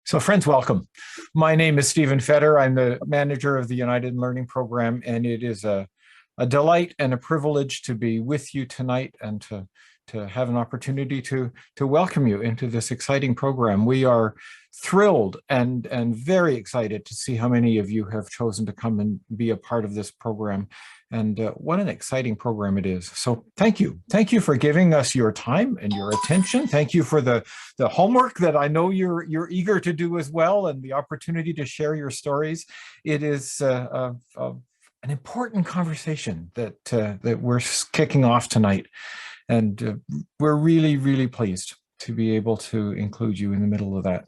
So friends, welcome. My name is Stephen Fetter. I'm the manager of the United Learning Program, and it is a delight and a privilege to be with you tonight and to have an opportunity to welcome you into this exciting program. We are thrilled and very excited to see how many of you have chosen to come and be a part of this program. And what an exciting program it is. So thank you. Thank you for giving us your time and your attention. Thank you for the homework that I know you're eager to do as well, and the opportunity to share your stories. It is an important conversation that we're kicking off tonight. And we're really, really pleased to be able to include you in the middle of that.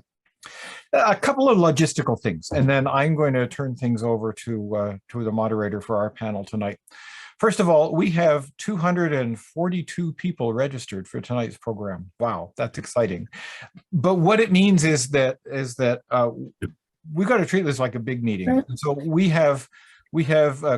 A couple of logistical things, and then I'm going to turn things over to the moderator for our panel tonight. First of all, we have 242 people registered for tonight's program. Wow, that's exciting. But what it means is that we've got to treat this like a big meeting. And so we have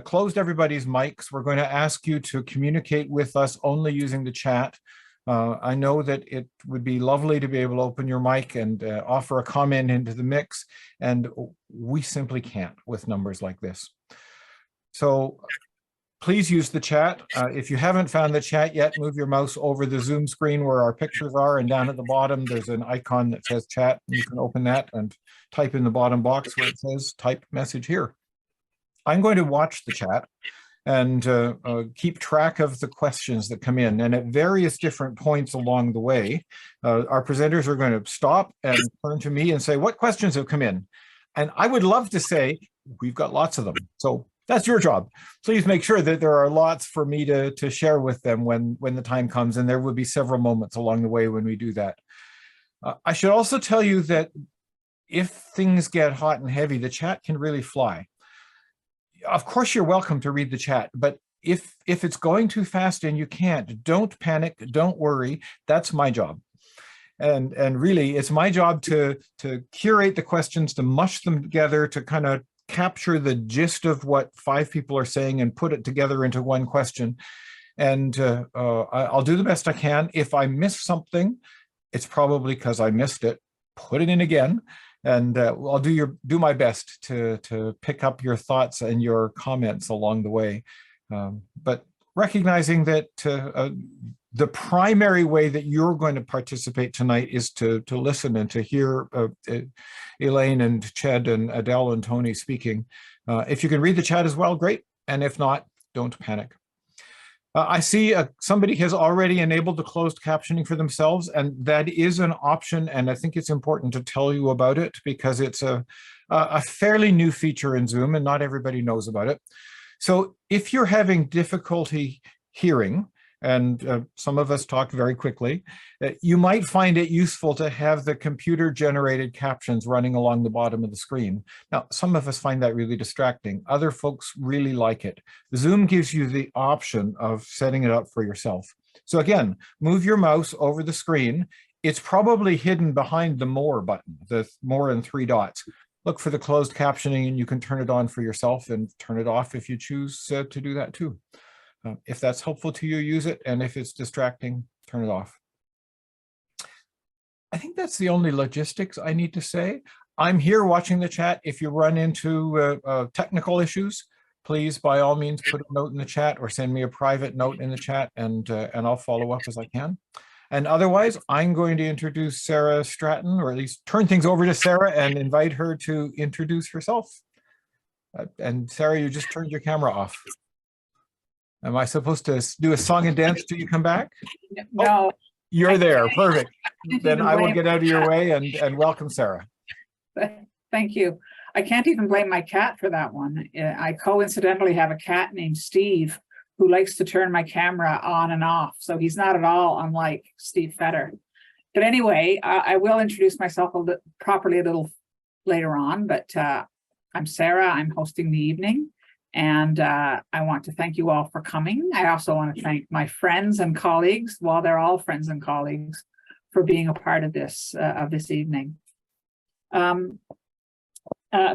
closed everybody's mics. We're going to ask you to communicate with us only using the chat. I know that it would be lovely to be able to open your mic and offer a comment into the mix, and we simply can't with numbers like this. So please use the chat. If you haven't found the chat yet, move your mouse over the Zoom screen where our pictures are, and down at the bottom there's an icon that says chat. You can open that and type in the bottom box where it says type message here. I'm going to watch the chat and keep track of the questions that come in. And at various different points along the way, our presenters are going to stop and turn to me and say, what questions have come in? And I would love to say, we've got lots of them. So that's your job. Please make sure that there are lots for me to share with them when the time comes. And there will be several moments along the way when we do that. I should also tell you that if things get hot and heavy, the chat can really fly. Of course, you're welcome to read the chat, but if it's going too fast and you can't, don't panic, don't worry. That's my job. And really, it's my job to curate the questions, to mush them together, to kind of capture the gist of what 5 people are saying and put it together into one question. And I'll do the best I can. If I miss something, it's probably because I missed it. Put it in again. And I'll do my best to pick up your thoughts and your comments along the way. But recognizing that the primary way that you're going to participate tonight is to listen and to hear Elaine and Ched and Adele and Tony speaking. If you can read the chat as well, great. And if not, don't panic. I see somebody has already enabled the closed captioning for themselves, and that is an option, and I think it's important to tell you about it because it's a fairly new feature in Zoom and not everybody knows about it. So if you're having difficulty hearing, and some of us talk very quickly, you might find it useful to have the computer-generated captions running along the bottom of the screen. Now, some of us find that really distracting. Other folks really like it. Zoom gives you the option of setting it up for yourself. So again, move your mouse over the screen. It's probably hidden behind the More button, the More and 3 dots. Look for the closed captioning, and you can turn it on for yourself and turn it off if you choose to do that too. If that's helpful to you, use it. And if it's distracting, turn it off. I think that's the only logistics I need to say. I'm here watching the chat. If you run into technical issues, please, by all means, put a note in the chat or send me a private note in the chat, and I'll follow up as I can. And otherwise, I'm going to introduce Sara Stratton, or at least turn things over to Sara and invite her to introduce herself. And Sara, you just turned your camera off. Am I supposed to do a song and dance till you come back? No. Oh, you're there. Perfect. Then I will get out of your way and welcome Sara. Thank you. I can't even blame my cat for that one. I coincidentally have a cat named Steve who likes to turn my camera on and off. So he's not at all unlike Steve Fetter. But anyway, I will introduce myself properly a little later on, but I'm Sara. I'm hosting the evening. And I want to thank you all for coming. I also want to thank my friends and colleagues, well, they're all friends and colleagues, for being a part of this evening.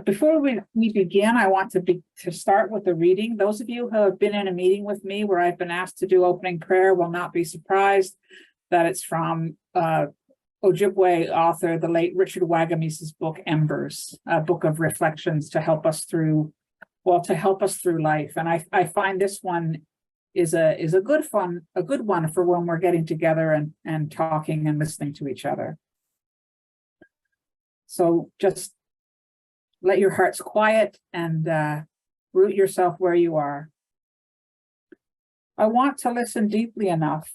Before we begin, I want to start with the reading. Those of you who have been in a meeting with me where I've been asked to do opening prayer will not be surprised that it's from Ojibwe author, the late Richard Wagamese's book, Embers, a book of reflections to help us through, life. And I find this one is a good one for when we're getting together and talking and listening to each other. So just let your hearts quiet and root yourself where you are. I want to listen deeply enough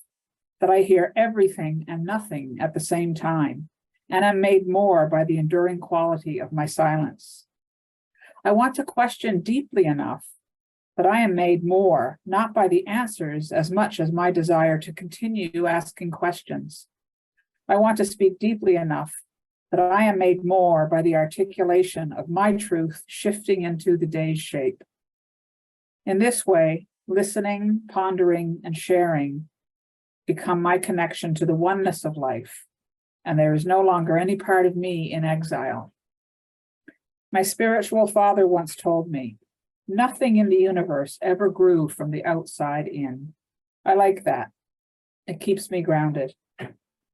that I hear everything and nothing at the same time, and am made more by the enduring quality of my silence. I want to question deeply enough that I am made more, not by the answers as much as my desire to continue asking questions. I want to speak deeply enough that I am made more by the articulation of my truth shifting into the day's shape. In this way, listening, pondering, and sharing become my connection to the oneness of life, and there is no longer any part of me in exile. My spiritual father once told me, nothing in the universe ever grew from the outside in. I like that. It keeps me grounded.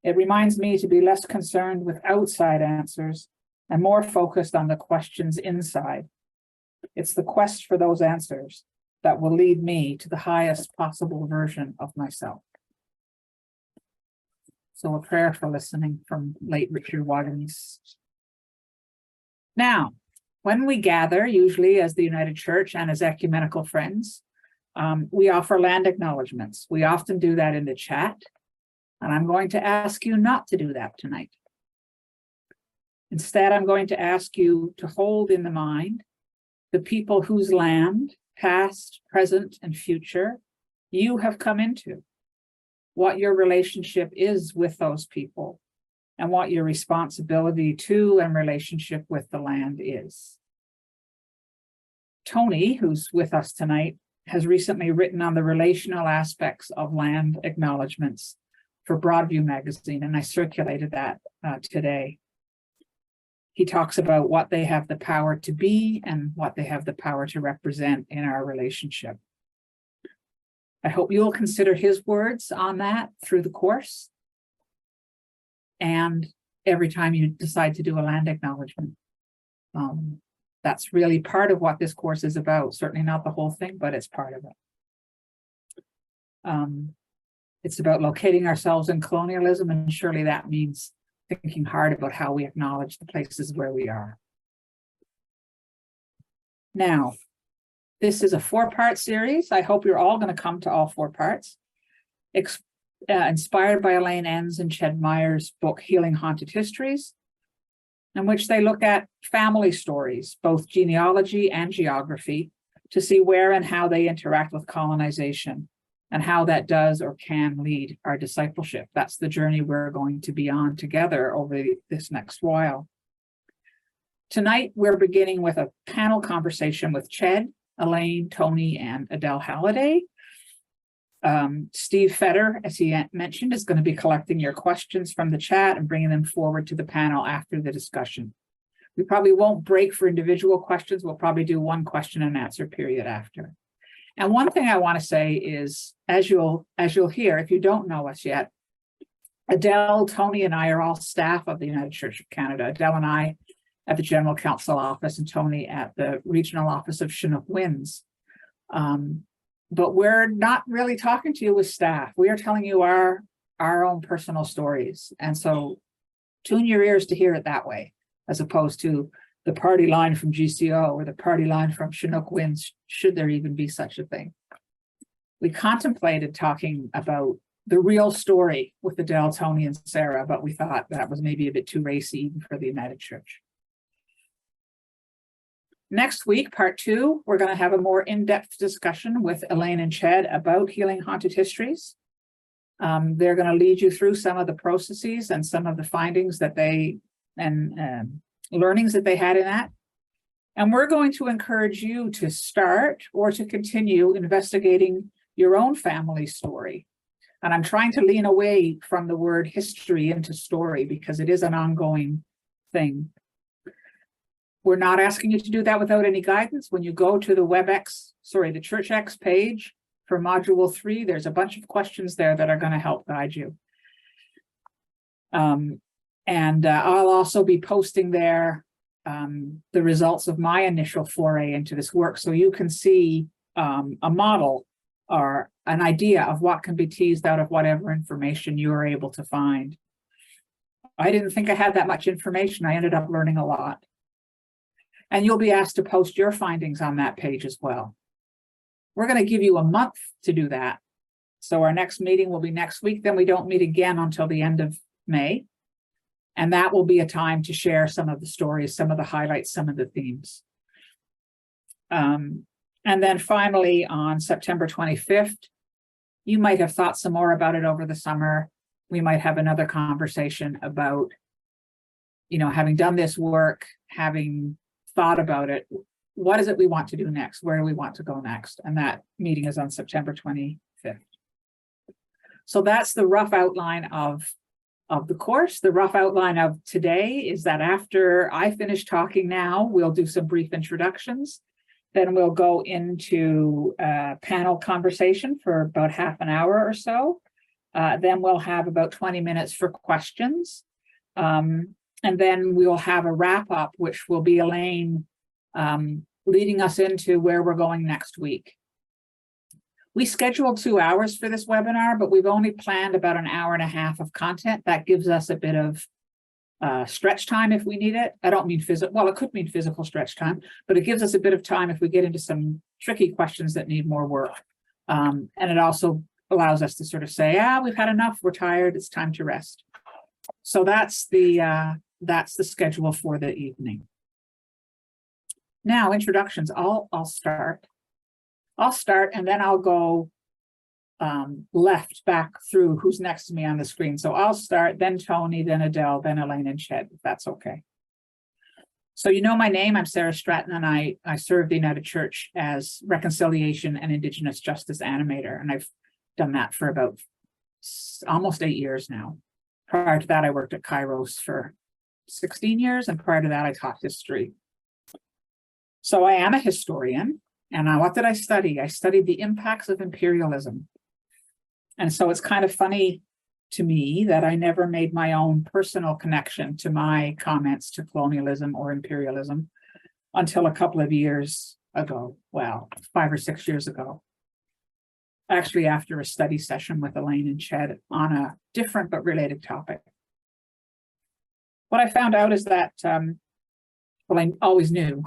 It reminds me to be less concerned with outside answers and more focused on the questions inside. It's the quest for those answers that will lead me to the highest possible version of myself. So a prayer for listening from late Richard Wagamese. Now, when we gather, usually as the United Church and as ecumenical friends, we offer land acknowledgements. We often do that in the chat, and I'm going to ask you not to do that tonight. Instead, I'm going to ask you to hold in the mind the people whose land, past, present, and future, you have come into, what your relationship is with those people, and what your responsibility to and relationship with the land is. Tony, who's with us tonight, has recently written on the relational aspects of land acknowledgements for Broadview magazine, and I circulated that today. He talks about what they have the power to be and what they have the power to represent in our relationship. I hope you'll consider his words on that through the course and every time you decide to do a land acknowledgement. That's really part of what this course is about. Certainly not the whole thing, but it's part of it. It's about locating ourselves in colonialism, and surely that means thinking hard about how we acknowledge the places where we are. Now, this is a 4-part series. I hope you're all going to come to all 4 parts. Inspired by Elaine Enns and Ched Meyer's book, Healing Haunted Histories, in which they look at family stories, both genealogy and geography, to see where and how they interact with colonization and how that does or can lead our discipleship. That's the journey we're going to be on together over this next while. Tonight, we're beginning with a panel conversation with Ched, Elaine, Tony, and Adele Halliday. Steve Fetter, as he mentioned, is going to be collecting your questions from the chat and bringing them forward to the panel after the discussion. We probably won't break for individual questions. We'll probably do one question and answer period after. And one thing I want to say is, as you'll hear, if you don't know us yet, Adele, Tony, and I are all staff of the United Church of Canada. Adele and I at the General Council office, and Tony at the regional office of Chinook Winds. But we're not really talking to you as staff. We are telling you our own personal stories. And so tune your ears to hear it that way, as opposed to the party line from GCO or the party line from Chinook Winds, should there even be such a thing. We contemplated talking about the real story with Adele, Tony, and Sara, but we thought that was maybe a bit too racy even for the United Church. Next week, part 2, we're going to have a more in-depth discussion with Elaine and Ched about Healing Haunted Histories. They're going to lead you through some of the processes and some of the findings that they and learnings that they had in that. And we're going to encourage you to start or to continue investigating your own family story. And I'm trying to lean away from the word history into story because it is an ongoing thing. We're not asking you to do that without any guidance. When you go to the the ChurchX page for Module 3, there's a bunch of questions there that are going to help guide you. And I'll also be posting there the results of my initial foray into this work, so you can see a model or an idea of what can be teased out of whatever information you are able to find. I didn't think I had that much information. I ended up learning a lot. And you'll be asked to post your findings on that page as well. We're going to give you a month to do that. So our next meeting will be next week. Then we don't meet again until the end of May. And that will be a time to share some of the stories, some of the highlights, some of the themes. And then finally, on September 25th, you might have thought some more about it over the summer. We might have another conversation about, having done this work, having thought about it, what is it we want to do next? Where do we want to go next? And that meeting is on September 25th. So that's the rough outline of the course. The rough outline of today is that after I finish talking now, we'll do some brief introductions. Then we'll go into a panel conversation for about half an hour or so. Then we'll have about 20 minutes for questions. And then we'll have a wrap up, which will be Elaine leading us into where we're going next week. We scheduled 2 hours for this webinar, but we've only planned about an hour and a half of content. That gives us a bit of stretch time if we need it. I don't mean physical, well, it could mean physical stretch time, but it gives us a bit of time if we get into some tricky questions that need more work. And it also allows us to sort of say, we've had enough, we're tired, it's time to rest. So that's the schedule for the evening. Now, introductions. I'll start and then I'll go left back through who's next to me on the screen. So I'll start, then Tony, then Adele, then Elaine and Ched, if that's okay. So you know my name, I'm Sara Stratton, and I serve the United Church as Reconciliation and Indigenous Justice Animator, and I've done that for about almost 8 years now. Prior to that, I worked at Kairos for 16 years, and prior to that, I taught history. So I am a historian, and what did I study? I studied the impacts of imperialism. And so it's kind of funny to me that I never made my own personal connection to my comments to colonialism or imperialism until a couple of years ago. Well, 5 or 6 years ago. Actually, after a study session with Elaine and Ched on a different but related topic. What I found out is that, well, I always knew,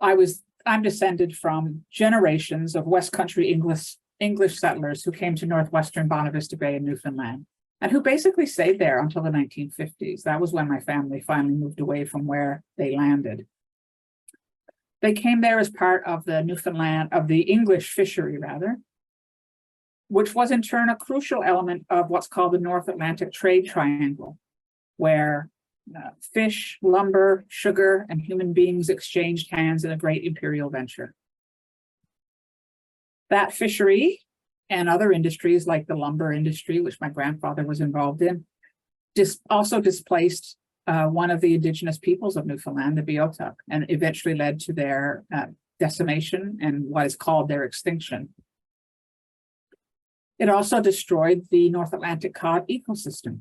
I'm descended from generations of West Country English settlers who came to northwestern Bonavista Bay in Newfoundland, and who basically stayed there until the 1950s. That was when my family finally moved away from where they landed. They came there as part of the English fishery, rather, which was in turn a crucial element of what's called the North Atlantic Trade Triangle, where fish, lumber, sugar, and human beings exchanged hands in a great imperial venture. That fishery and other industries like the lumber industry, which my grandfather was involved in, also displaced one of the indigenous peoples of Newfoundland, the Beothuk, and eventually led to their decimation and what is called their extinction. It also destroyed the North Atlantic cod ecosystem.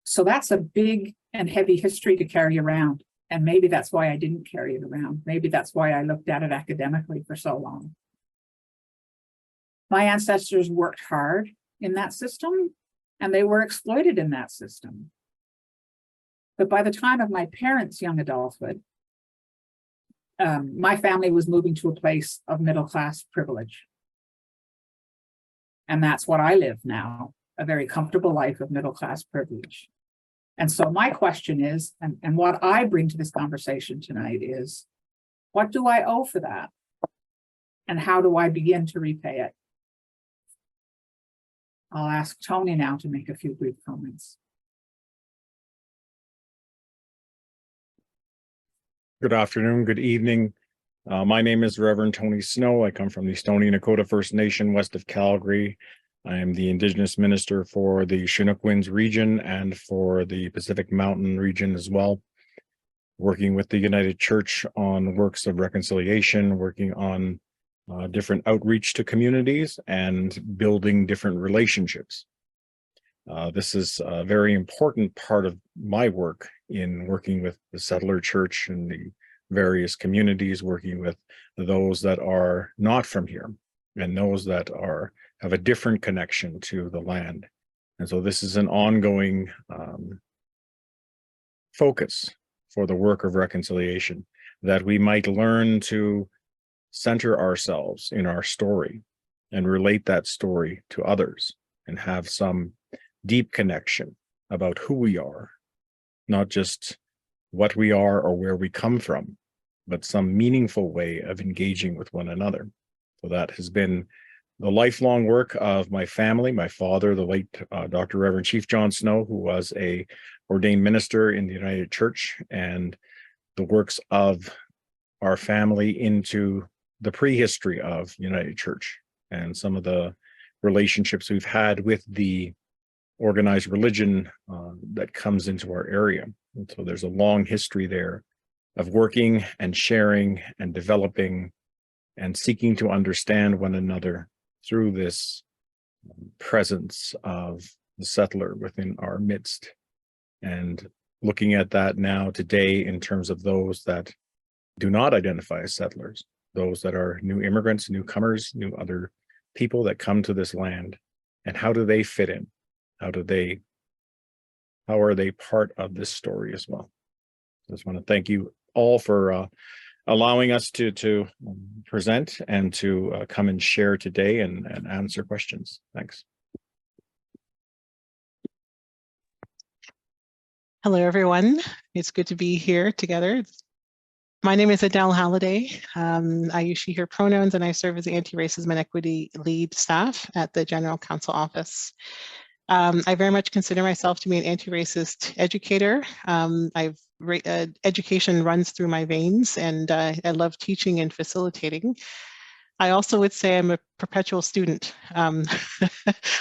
So that's a big and heavy history to carry around. And maybe that's why I didn't carry it around. Maybe that's why I looked at it academically for so long. My ancestors worked hard in that system, and they were exploited in that system. But by the time of my parents' young adulthood, my family was moving to a place of middle-class privilege. And that's what I live now, a very comfortable life of middle-class privilege. And so my question is, and what I bring to this conversation tonight is, what do I owe for that? And how do I begin to repay it? I'll ask Tony now to make a few brief comments. Good afternoon, good evening. My name is Reverend Tony Snow. I come from the Stoney Nakoda First Nation west of Calgary. I am the Indigenous Minister for the Chinook Winds region and for the Pacific Mountain region as well, working with the United Church on works of reconciliation, working on different outreach to communities and building different relationships. This is a very important part of my work in working with the settler church and the various communities, working with those that are not from here and those that have a different connection to the land. And so this is an ongoing focus for the work of reconciliation, that we might learn to center ourselves in our story and relate that story to others and have some deep connection about who we are, not just what we are or where we come from, but some meaningful way of engaging with one another. So that has been the lifelong work of my family. My father, the late Dr. Reverend Chief John Snow, who was a ordained minister in the United Church, and the works of our family into the prehistory of United Church and some of the relationships we've had with the organized religion that comes into our area. And so there's a long history there of working and sharing and developing and seeking to understand one another through this presence of the settler within our midst. And looking at that now today in terms of those that do not identify as settlers, those that are new immigrants, newcomers, new other people that come to this land, and how do they fit in? How are they part of this story as well? I just want to thank you all for allowing us to present and to come and share today and answer questions. Thanks. Hello, everyone. It's good to be here together. My name is Adele Halliday. I use she, her pronouns, and I serve as the Anti-Racism and Equity Lead Staff at the General Counsel Office. I very much consider myself to be an anti-racist educator. Education runs through my veins, and I love teaching and facilitating. I also would say I'm a perpetual student. I'm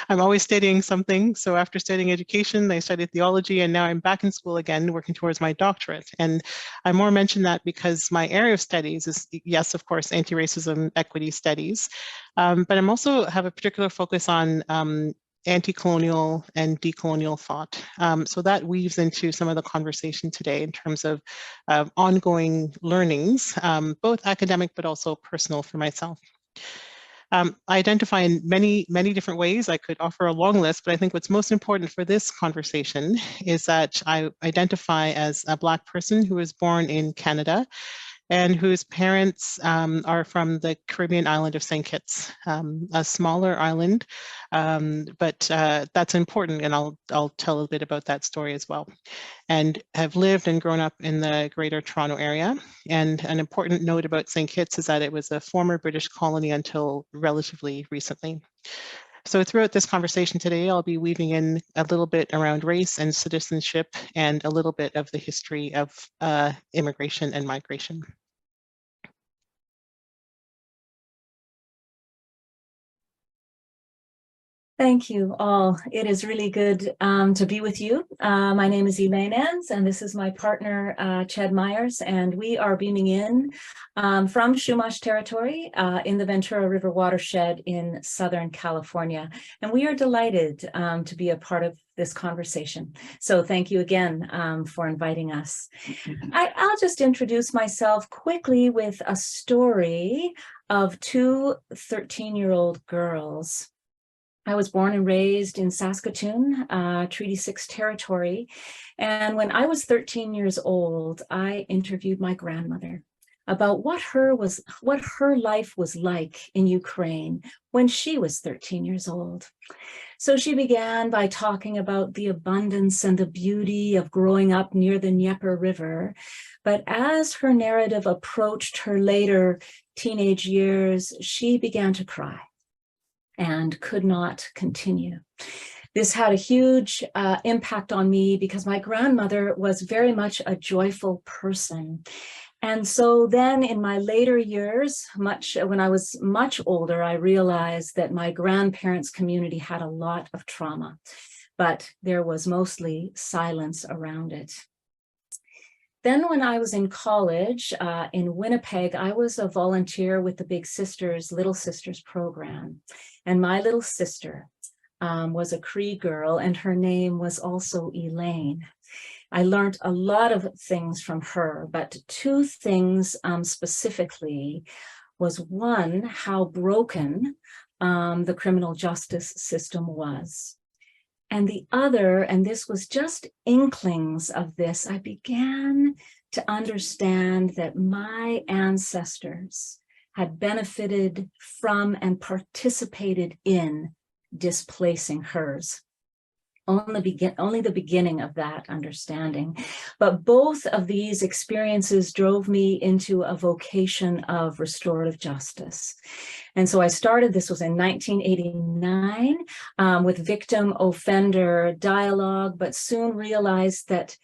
always studying something. So after studying education, I studied theology, and now I'm back in school again, working towards my doctorate. And I more mention that because my area of studies is, yes, of course, anti-racism equity studies, but I'm also have a particular focus on anti-colonial and decolonial thought. So that weaves into some of the conversation today in terms of ongoing learnings, both academic but also personal for myself. I identify in many different ways. I could offer a long list, but I think what's most important for this conversation is that I identify as a Black person who was born in Canada and whose parents are from the Caribbean island of St. Kitts, a smaller island, but that's important, and I'll tell a bit about that story as well. And have lived and grown up in the Greater Toronto area. And an important note about St. Kitts is that it was a former British colony until relatively recently. So throughout this conversation today, I'll be weaving in a little bit around race and citizenship and a little bit of the history of immigration and migration. Thank you all. It is really good to be with you. My name is Elaine Enns, and this is my partner, Chad Myers, and we are beaming in from Chumash territory in the Ventura River watershed in Southern California. And we are delighted to be a part of this conversation. So thank you again for inviting us. I'll just introduce myself quickly with a story of two 13-year-old girls. I was born and raised in Saskatoon, Treaty 6 territory. And when I was 13 years old, I interviewed my grandmother about what her life was like in Ukraine when she was 13 years old. So she began by talking about the abundance and the beauty of growing up near the Dnieper River. But as her narrative approached her later teenage years, she began to cry and could not continue. This had a huge impact on me because my grandmother was very much a joyful person. And so then in my later years, when I was much older, I realized that my grandparents' community had a lot of trauma, but there was mostly silence around it. Then when I was in college in Winnipeg, I was a volunteer with the Big Sisters, Little Sisters program. And my little sister was a Cree girl, and her name was also Elaine. I learned a lot of things from her, but two things specifically was one, how broken the criminal justice system was. And the other, and this was just inklings of this, I began to understand that my ancestors had benefited from and participated in displacing hers. Only the beginning of that understanding. But both of these experiences drove me into a vocation of restorative justice. And so I started, this was in 1989, with victim-offender dialogue, but soon realized that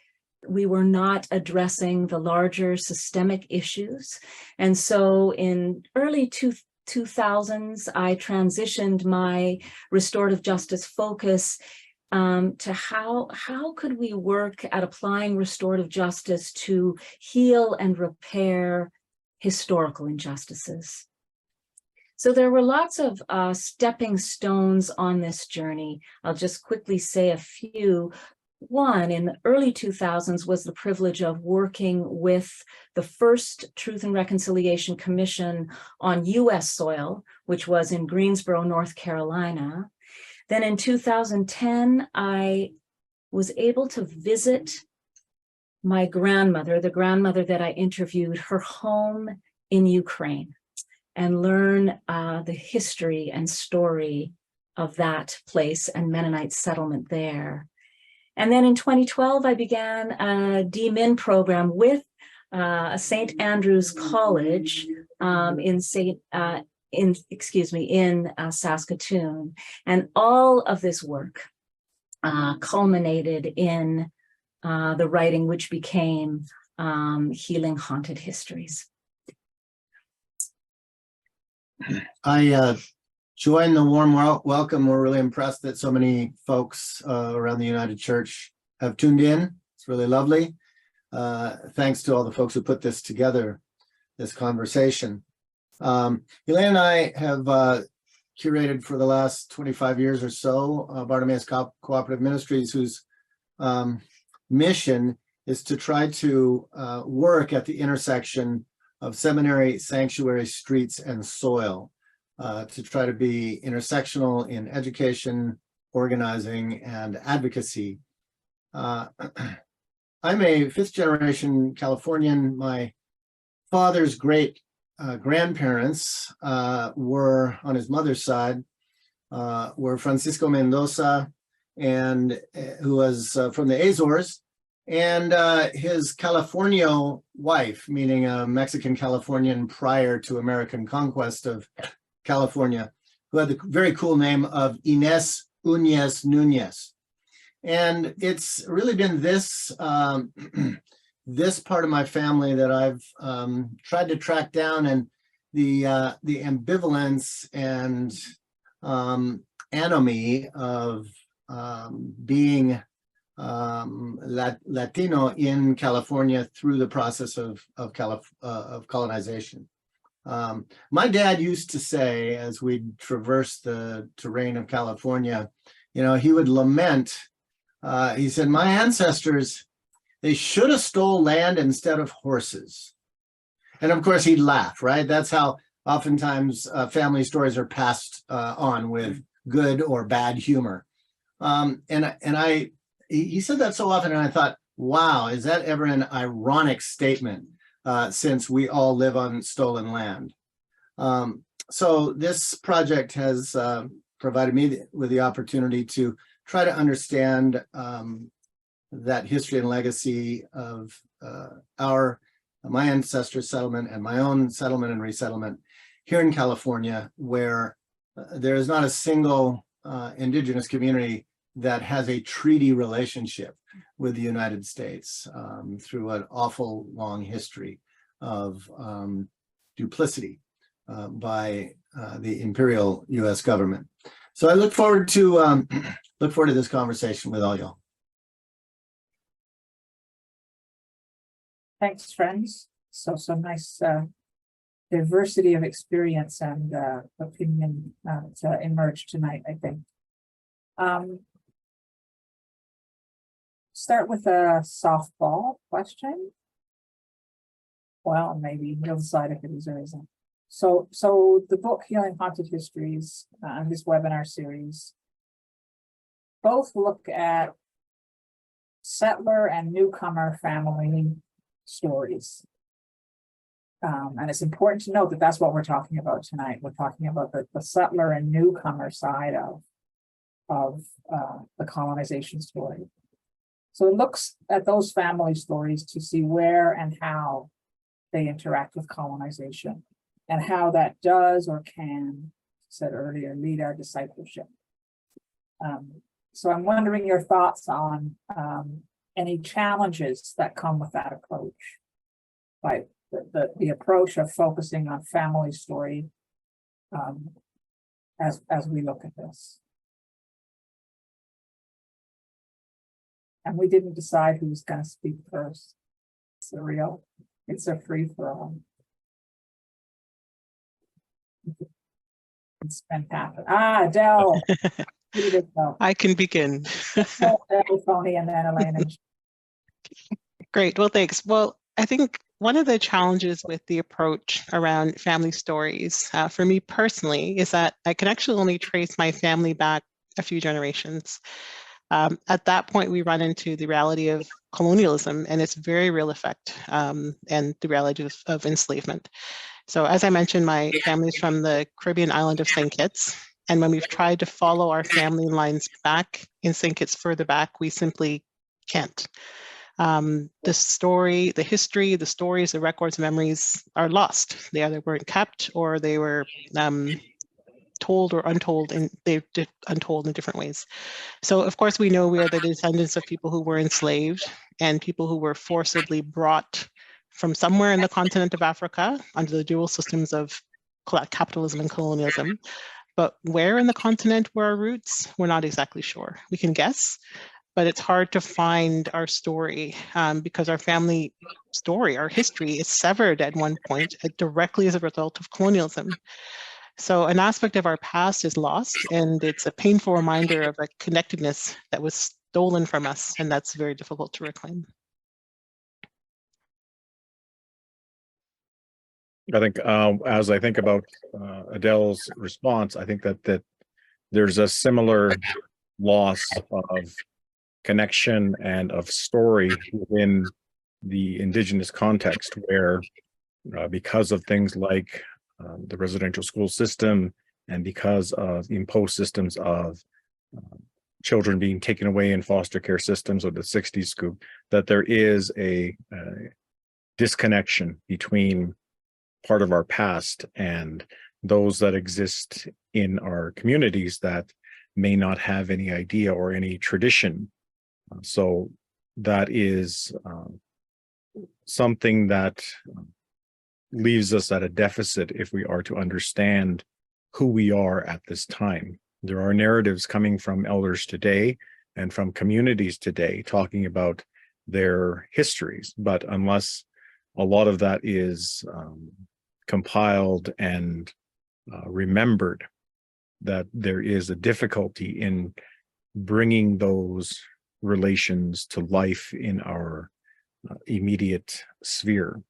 we were not addressing the larger systemic issues. And so in early 2000s, I transitioned my restorative justice focus to how could we work at applying restorative justice to heal and repair historical injustices. So there were lots of stepping stones on this journey. I'll just quickly say a few. One, in the early 2000s, was the privilege of working with the first Truth and Reconciliation Commission on US soil, which was in Greensboro, North Carolina. Then in 2010, I was able to visit my grandmother, the grandmother that I interviewed, her home in Ukraine, and learn the history and story of that place and Mennonite settlement there. And then in 2012, I began a DMIN program with St. Andrew's College in Saskatoon. And all of this work culminated in the writing, which became Healing Haunted Histories. I join the warm welcome. We're really impressed that so many folks around the United Church have tuned in. It's really lovely. Thanks to all the folks who put this together, this conversation. Elaine and I have curated for the last 25 years or so Bartimaeus Cooperative Ministries, whose mission is to try to work at the intersection of seminary, sanctuary, streets, and soil, to try to be intersectional in education, organizing, and advocacy. I'm a fifth-generation Californian. My father's great grandparents were, on his mother's side, were Francisco Mendoza, and who was from the Azores, and his Californio wife, meaning a Mexican Californian prior to American conquest of California, who had the very cool name of Inés Uñez Núñez. And it's really been this this part of my family that I've tried to track down, and the ambivalence and anomie of being Latino in California through the process of colonization. My dad used to say, as we traversed the terrain of California, you know, he would lament. He said, "My ancestors, they should have stole land instead of horses." And of course, he'd laugh, right? That's how oftentimes family stories are passed on, with good or bad humor. He said that so often, and I thought, wow, is that ever an ironic statement, since we all live on stolen land? So this project has provided me with the opportunity to try to understand that history and legacy of my ancestors' settlement and my own settlement and resettlement here in California, where there is not a single indigenous community that has a treaty relationship with the United States, through an awful long history of duplicity by the imperial U.S. government. So I look forward to this conversation with all y'all. Thanks, friends. So nice diversity of experience and opinion to emerge tonight, I think. Start with a softball question. Well, maybe you'll decide if it is or isn't. So the book Healing Haunted Histories and this webinar series both look at settler and newcomer family stories. And it's important to note that that's what we're talking about tonight. We're talking about the settler and newcomer side of the colonization story. So it looks at those family stories to see where and how they interact with colonization and how that does or can, said earlier, lead our discipleship. So I'm wondering your thoughts on any challenges that come with that approach, like the approach of focusing on family story as we look at this. And we didn't decide who was going to speak first. It's a free for all. It's fantastic. Adele. I can begin. Adele, Tony, and then Elaine. Great. Well, thanks. Well, I think one of the challenges with the approach around family stories for me personally is that I can actually only trace my family back a few generations. At that point, we run into the reality of colonialism and its very real effect and the reality of enslavement. So as I mentioned, my family is from the Caribbean island of St. Kitts. And when we've tried to follow our family lines back in St. Kitts further back, we simply can't. The story, the history, the stories, the records, memories are lost. They either weren't kept or they were told or untold, and they're untold in different ways. So of course we know we are the descendants of people who were enslaved and people who were forcibly brought from somewhere in the continent of Africa under the dual systems of capitalism and colonialism. But where in the continent were our roots, we're not exactly sure. We can guess, but it's hard to find our story because our family story, our history is severed at one point directly as a result of colonialism. So an aspect of our past is lost, and it's a painful reminder of a connectedness that was stolen from us, and that's very difficult to reclaim. I think as I think about Adele's response, I think that there's a similar loss of connection and of story within the Indigenous context where because of things like the residential school system and because of imposed systems of children being taken away in foster care systems or the 60s scoop, that there is a disconnection between part of our past and those that exist in our communities that may not have any idea or any tradition. So that is something that leaves us at a deficit if we are to understand who we are at this time. There are narratives coming from elders today and from communities today talking about their histories, but unless a lot of that is compiled and remembered, that there is a difficulty in bringing those relations to life in our immediate sphere.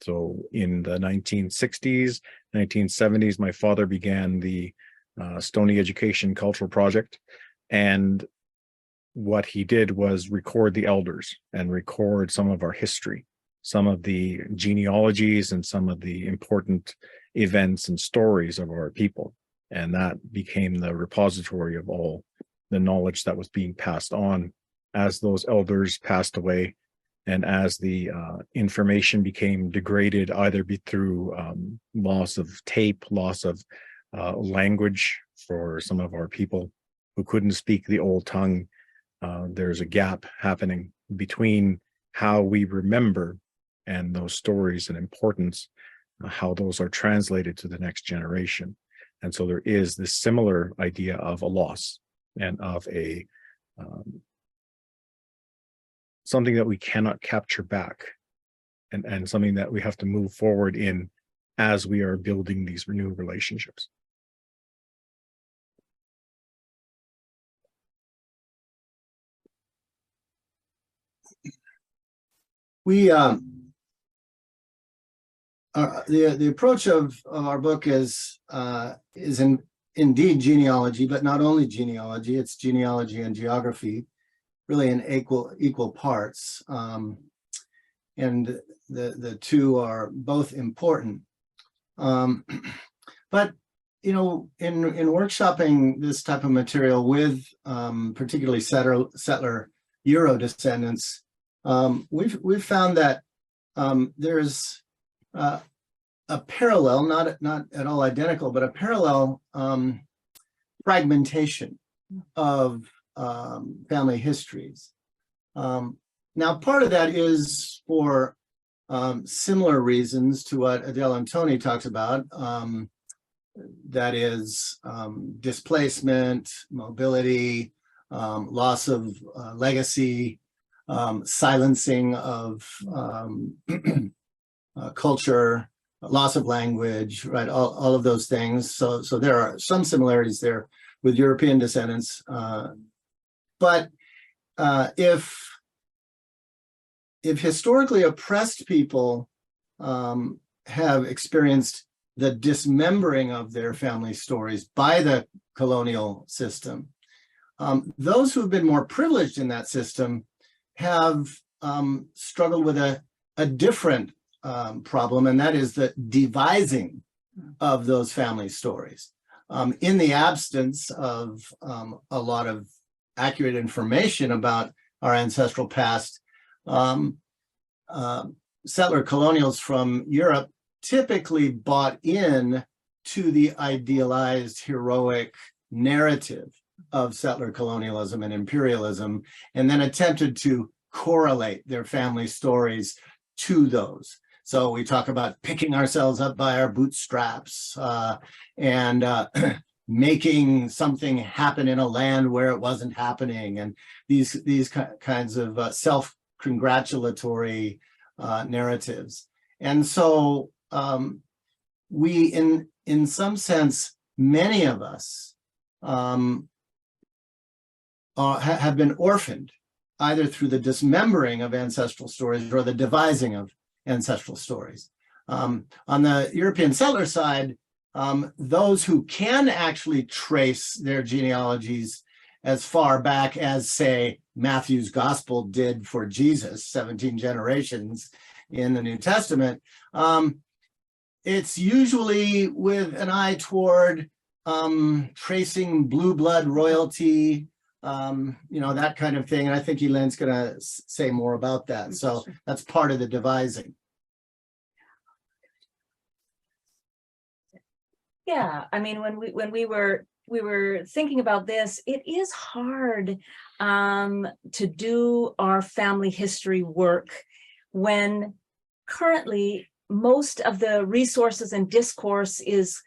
So in the 1960s, 1970s, my father began the Stony Education Cultural Project. And what he did was record the elders and record some of our history, some of the genealogies and some of the important events and stories of our people. And that became the repository of all the knowledge that was being passed on as those elders passed away. And as the information became degraded, either through loss of tape, loss of language for some of our people who couldn't speak the old tongue, there's a gap happening between how we remember and those stories and importance, how those are translated to the next generation. And so there is this similar idea of a loss and of a something that we cannot capture back, and something that we have to move forward in as we are building these new relationships. We the approach of our book is indeed genealogy, but not only genealogy. It's genealogy and geography, really in equal parts, and the two are both important. But you know, in workshopping this type of material with particularly settler Euro descendants, we've found that there's a parallel, not at all identical, but a parallel fragmentation of family histories. Now, part of that is for similar reasons to what Adele and Tony talked about. That is displacement, mobility, loss of legacy, silencing of culture, loss of language, right? All of those things. So there are some similarities there with European descendants. But if historically oppressed people have experienced the dismembering of their family stories by the colonial system, those who've been more privileged in that system have struggled with a different problem, and that is the devising of those family stories. In the absence of a lot of accurate information about our ancestral past, settler colonials from Europe typically bought in to the idealized heroic narrative of settler colonialism and imperialism, and then attempted to correlate their family stories to those. So we talk about picking ourselves up by our bootstraps and making something happen in a land where it wasn't happening, and these kinds of self-congratulatory narratives. And so we, in some sense, many of us have been orphaned either through the dismembering of ancestral stories or the devising of ancestral stories. On the European settler side, those who can actually trace their genealogies as far back as, say, Matthew's gospel did for Jesus, 17 generations in the New Testament, it's usually with an eye toward tracing blue blood royalty, you know, that kind of thing. And I think Elaine's going to say more about that. So that's part of the devising. Yeah, I mean, when we were thinking about this, it is hard to do our family history work when currently most of the resources and discourse is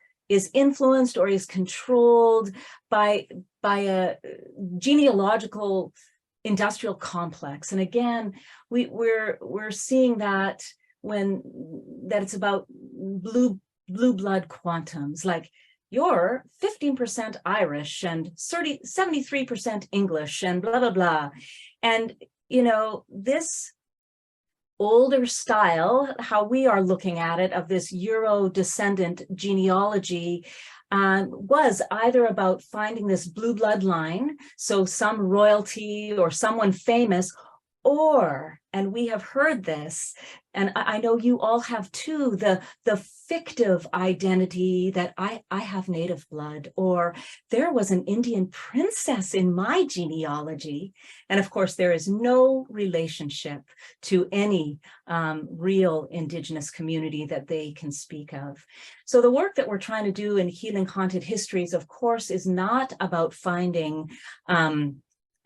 influenced or is controlled by a genealogical industrial complex. And again, we're seeing that that it's about blue blood quantums, like you're 15% Irish and 73% English and blah, blah, blah. And, you know, this older style, how we are looking at it, of this Euro descendant genealogy, was either about finding this blue bloodline, so some royalty or someone famous, or, and we have heard this, and I know you all have too, the fictive identity that I have native blood, or there was an Indian princess in my genealogy. And of course, there is no relationship to any real Indigenous community that they can speak of. So the work that we're trying to do in Healing Haunted Histories, of course, is not about finding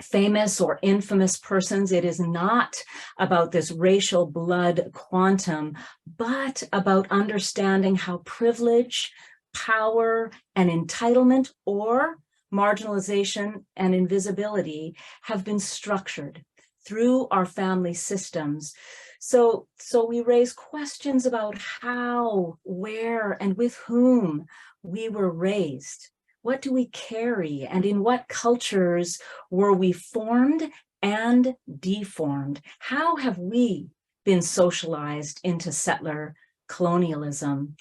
famous or infamous persons. It is not about this racial blood quantum, but about understanding how privilege, power, and entitlement, or marginalization and invisibility have been structured through our family systems. So we raise questions about how, where, and with whom we were raised. What do we carry, and in what cultures were we formed and deformed? How have we been socialized into settler colonialism.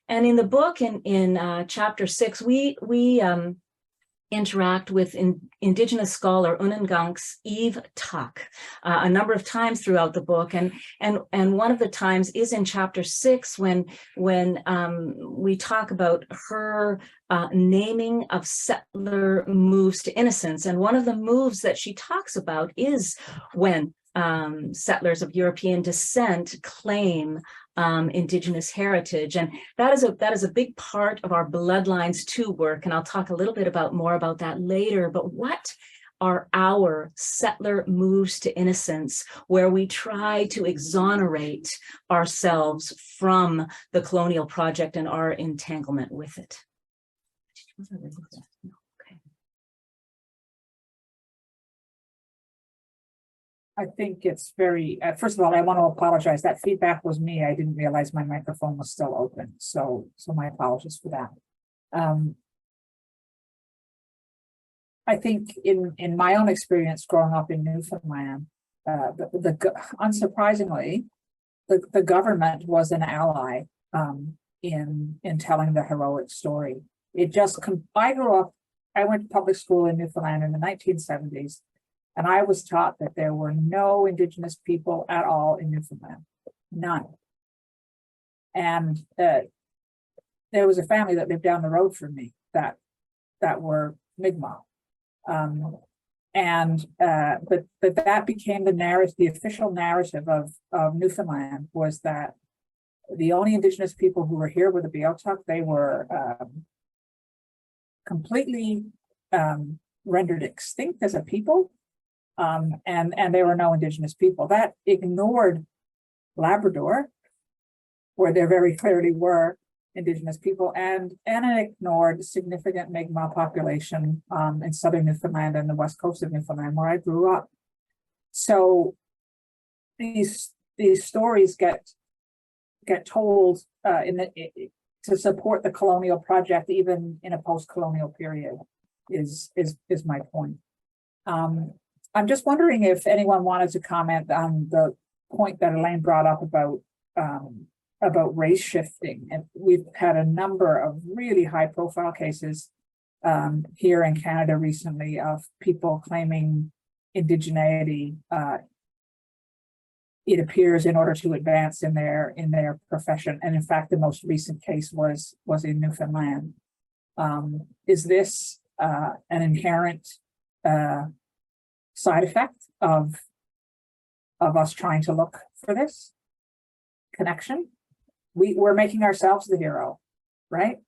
And in the book, in chapter 6, we interact with Indigenous scholar Unangank's Eve Tuck a number of times throughout the book, and one of the times is in chapter 6 when we talk about her naming of settler moves to innocence. And one of the moves that she talks about is when settlers of European descent claim Indigenous heritage, and that is a big part of our Bloodlines 2 work, and I'll talk a little bit more about that later. But what are our settler moves to innocence, where we try to exonerate ourselves from the colonial project and our entanglement with it? Okay. I think it's very, first of all, I want to apologize. That feedback was me. I didn't realize my microphone was still open. So my apologies for that. I think in my own experience growing up in Newfoundland, unsurprisingly, the government was an ally in telling the heroic story. I went to public school in Newfoundland in the 1970s. And I was taught that there were no Indigenous people at all in Newfoundland, none. And there was a family that lived down the road from me that were Mi'kmaq. But that became the narrative, the official narrative of Newfoundland, was that the only Indigenous people who were here were the Beothuk. They were completely rendered extinct as a people. And there were no Indigenous people. That ignored Labrador, where there very clearly were Indigenous people, and it ignored significant Mi'kmaq population in southern Newfoundland and the west coast of Newfoundland, where I grew up. So these stories get told to support the colonial project, even in a post-colonial period, is my point. I'm just wondering if anyone wanted to comment on the point that Elaine brought up about race shifting. And we've had a number of really high profile cases here in Canada recently of people claiming indigeneity, it appears, in order to advance in their profession. And in fact, the most recent case was in Newfoundland. Is this an inherent side effect of us trying to look for this connection? We're making ourselves the hero, right?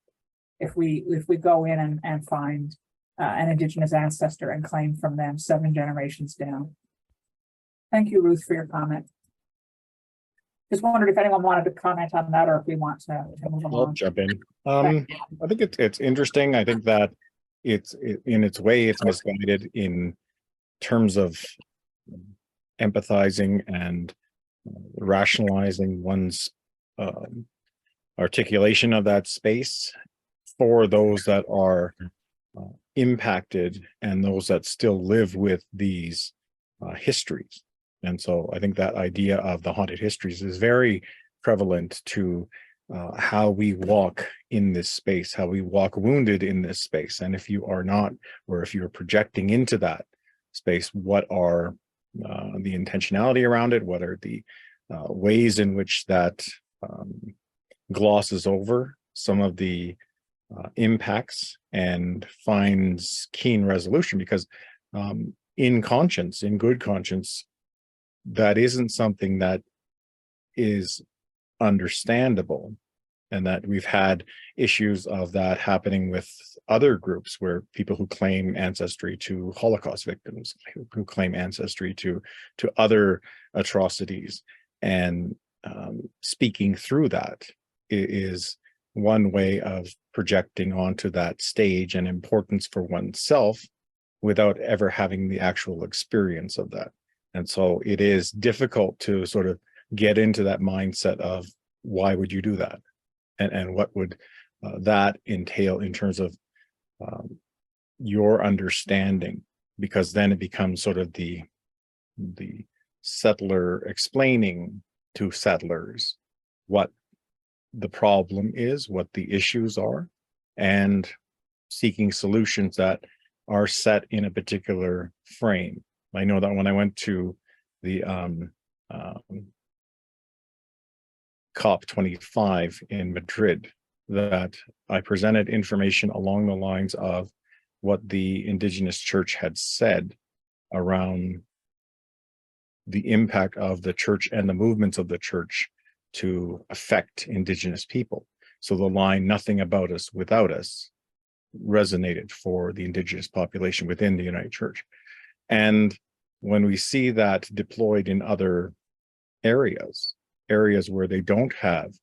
If we go in and find an Indigenous ancestor and claim from them 7 generations down. Thank you, Ruth, for your comment. Just wondered if anyone wanted to comment on that, or if we want to move I'll along. jump in. I think it's interesting. I think that in its way, it's misguided in terms of empathizing and rationalizing one's articulation of that space for those that are impacted and those that still live with these histories. And so I think that idea of the haunted histories is very prevalent to how we walk in this space, how we walk wounded in this space. And if you are not, or if you're projecting into that space, what are the intentionality around it? What are the ways in which that glosses over some of the impacts and finds keen resolution? Because in conscience, in good conscience, that isn't something that is understandable, and that we've had issues of that happening with other groups, where people who claim ancestry to Holocaust victims, who claim ancestry to other atrocities, and speaking through that is one way of projecting onto that stage and importance for oneself without ever having the actual experience of that. And so it is difficult to sort of get into that mindset of why would you do that? And what would that entail in terms of your understanding? Because then it becomes sort of the settler explaining to settlers what the problem is, what the issues are, and seeking solutions that are set in a particular frame. I know that when I went to the COP25 in Madrid, that I presented information along the lines of what the Indigenous Church had said around the impact of the church and the movements of the church to affect Indigenous people. So the line, "Nothing about us without us," resonated for the Indigenous population within the United Church. And when we see that deployed in other areas where they don't have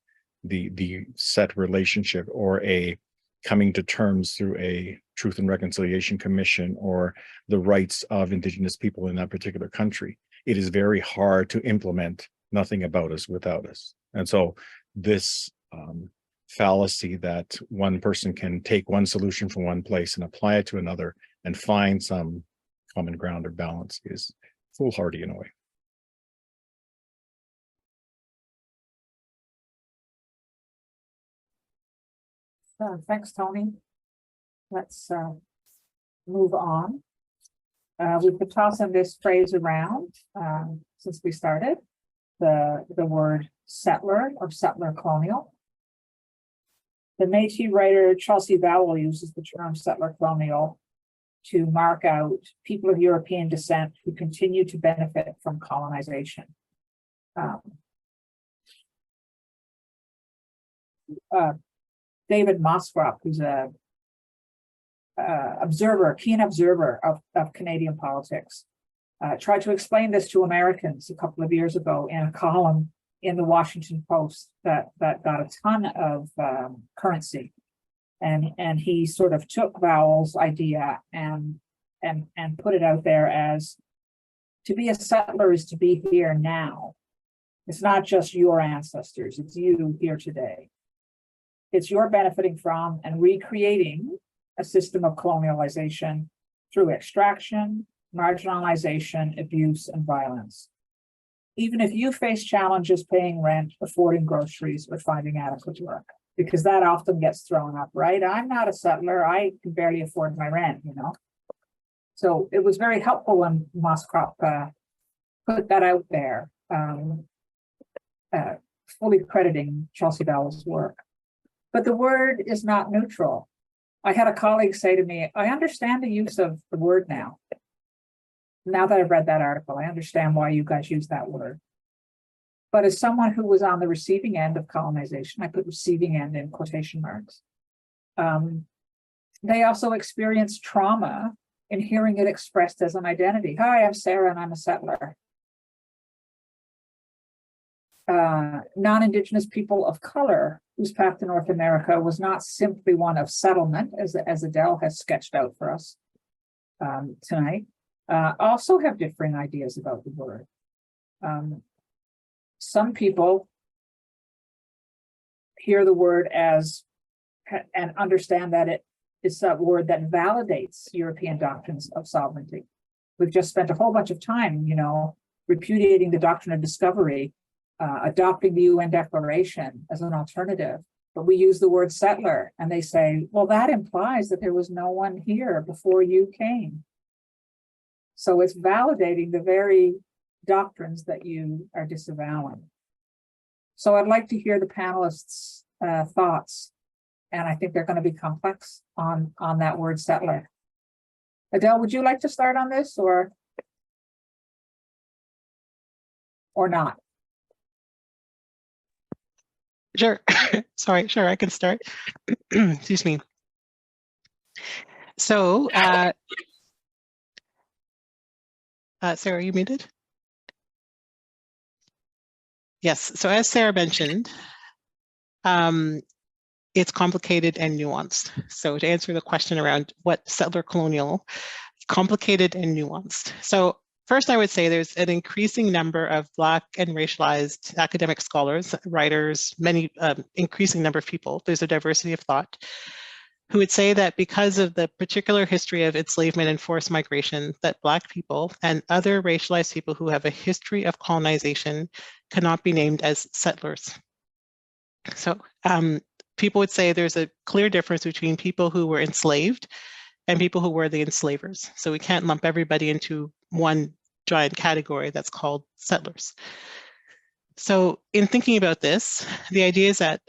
the set relationship or a coming to terms through a Truth and Reconciliation Commission or the rights of Indigenous people in that particular country, it is very hard to implement "nothing about us without us." And so this fallacy that one person can take one solution from one place and apply it to another and find some common ground or balance is foolhardy in a way. Thanks, Tony. Let's move on. We've been tossing this phrase around since we started, the word settler or settler colonial. The Métis writer Chelsea Vowell uses the term settler colonial to mark out people of European descent who continue to benefit from colonization. David Moskrop, who's a keen observer of Canadian politics, tried to explain this to Americans a couple of years ago in a column in the Washington Post that got a ton of currency. And he sort of took Vowell's idea and put it out there as, to be a settler is to be here now. It's not just your ancestors, it's you here today. It's you're benefiting from and recreating a system of colonialization through extraction, marginalization, abuse, and violence. Even if you face challenges paying rent, affording groceries, or finding adequate work, because that often gets thrown up, right? I'm not a settler, I can barely afford my rent, you know? So it was very helpful when Moskrop put that out there, fully crediting Chelsea Vowell's work. But the word is not neutral. I had a colleague say to me, I understand the use of the word now. Now that I've read that article, I understand why you guys use that word. But as someone who was on the receiving end of colonization, I put receiving end in quotation marks, they also experienced trauma in hearing it expressed as an identity. Hi, I'm Sara and I'm a settler. Non-Indigenous people of color whose path to North America was not simply one of settlement, as Adele has sketched out for us tonight, also have differing ideas about the word. Some people hear the word as and understand that it is a word that validates European doctrines of sovereignty. We've just spent a whole bunch of time, you know, repudiating the doctrine of discovery, adopting the UN Declaration as an alternative, but we use the word settler, and they say, well, that implies that there was no one here before you came. So it's validating the very doctrines that you are disavowing. So I'd like to hear the panelists' thoughts, and I think they're going to be complex on that word settler. Adele, would you like to start on this or not? Sure. Sorry, sure, I can start. Excuse me. So, Sara, you muted? Yes, so as Sara mentioned, it's complicated and nuanced. So to answer the question around what settler colonial, complicated and nuanced. So first, I would say there's an increasing number of Black and racialized academic scholars, writers, many increasing number of people. There's a diversity of thought who would say that because of the particular history of enslavement and forced migration, that Black people and other racialized people who have a history of colonization cannot be named as settlers. So people would say there's a clear difference between people who were enslaved and people who were the enslavers. So we can't lump everybody into one giant category that's called settlers. So in thinking about this, the idea is that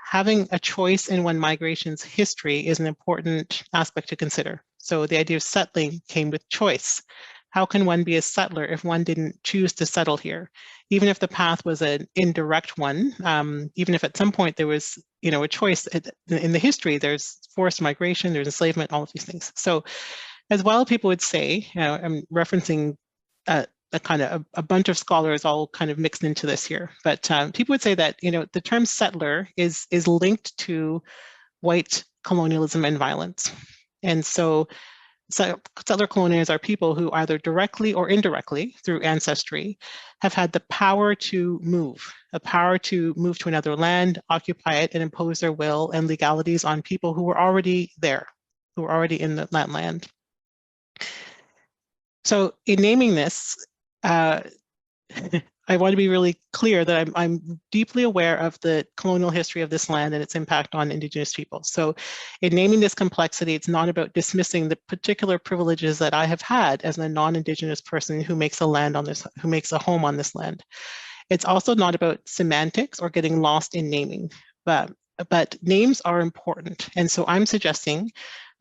having a choice in one migration's history is an important aspect to consider. So the idea of settling came with choice. How can one be a settler if one didn't choose to settle here? Even if the path was an indirect one, even if at some point there was, a choice in the history, there's forced migration, there's enslavement, all of these things. So as well, people would say, I'm referencing a bunch of scholars all kind of mixed into this here, but people would say that, the term settler is linked to white colonialism and violence. And so settler colonials are people who either directly or indirectly through ancestry have had the power to move, to another land, occupy it, and impose their will and legalities on people who were already there, who were already in that land. So in naming this, I want to be really clear that I'm deeply aware of the colonial history of this land and its impact on Indigenous people. So in naming this complexity, it's not about dismissing the particular privileges that I have had as a non-Indigenous person who makes who makes a home on this land. It's also not about semantics or getting lost in naming, but names are important. And so I'm suggesting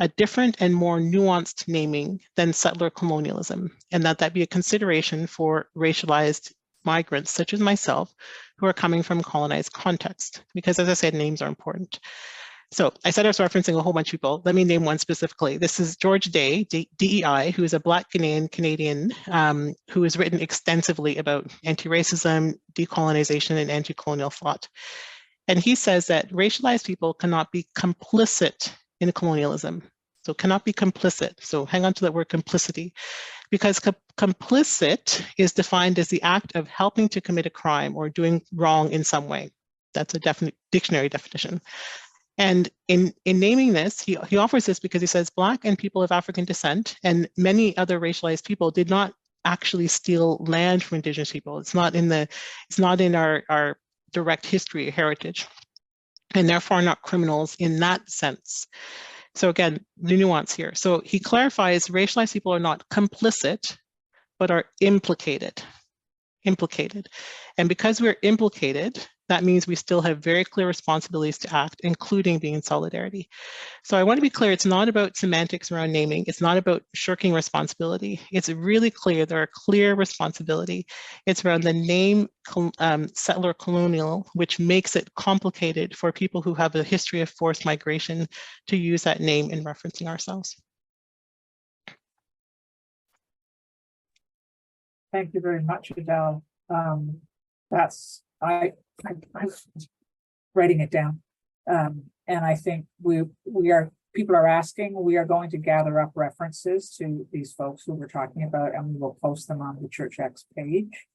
a different and more nuanced naming than settler colonialism, and that be a consideration for racialized migrants such as myself who are coming from colonized context, because as I said, names are important. So I said I was referencing a whole bunch of people. Let me name one specifically. This is George Day, DEI, who is a Black Ghanaian Canadian who has written extensively about anti-racism, decolonization, and anti-colonial thought. And he says that racialized people cannot be complicit in colonialism. So cannot be complicit. So hang on to that word complicity, because complicit is defined as the act of helping to commit a crime or doing wrong in some way. That's a definite dictionary definition. And in naming this, he offers this because he says Black and people of African descent and many other racialized people did not actually steal land from Indigenous people. It's not in our direct history or heritage, and therefore not criminals in that sense. So again, the nuance here. So he clarifies racialized people are not complicit, but are implicated. And because we're implicated, that means we still have very clear responsibilities to act, including being in solidarity. So I want to be clear, it's not about semantics around naming. It's not about shirking responsibility. It's really clear, there are clear responsibility. It's around the name settler colonial, which makes it complicated for people who have a history of forced migration to use that name in referencing ourselves. Thank you very much, Adele. I was writing it down. And I think people are asking, we are going to gather up references to these folks who we're talking about, and we will post them on the ChurchX page.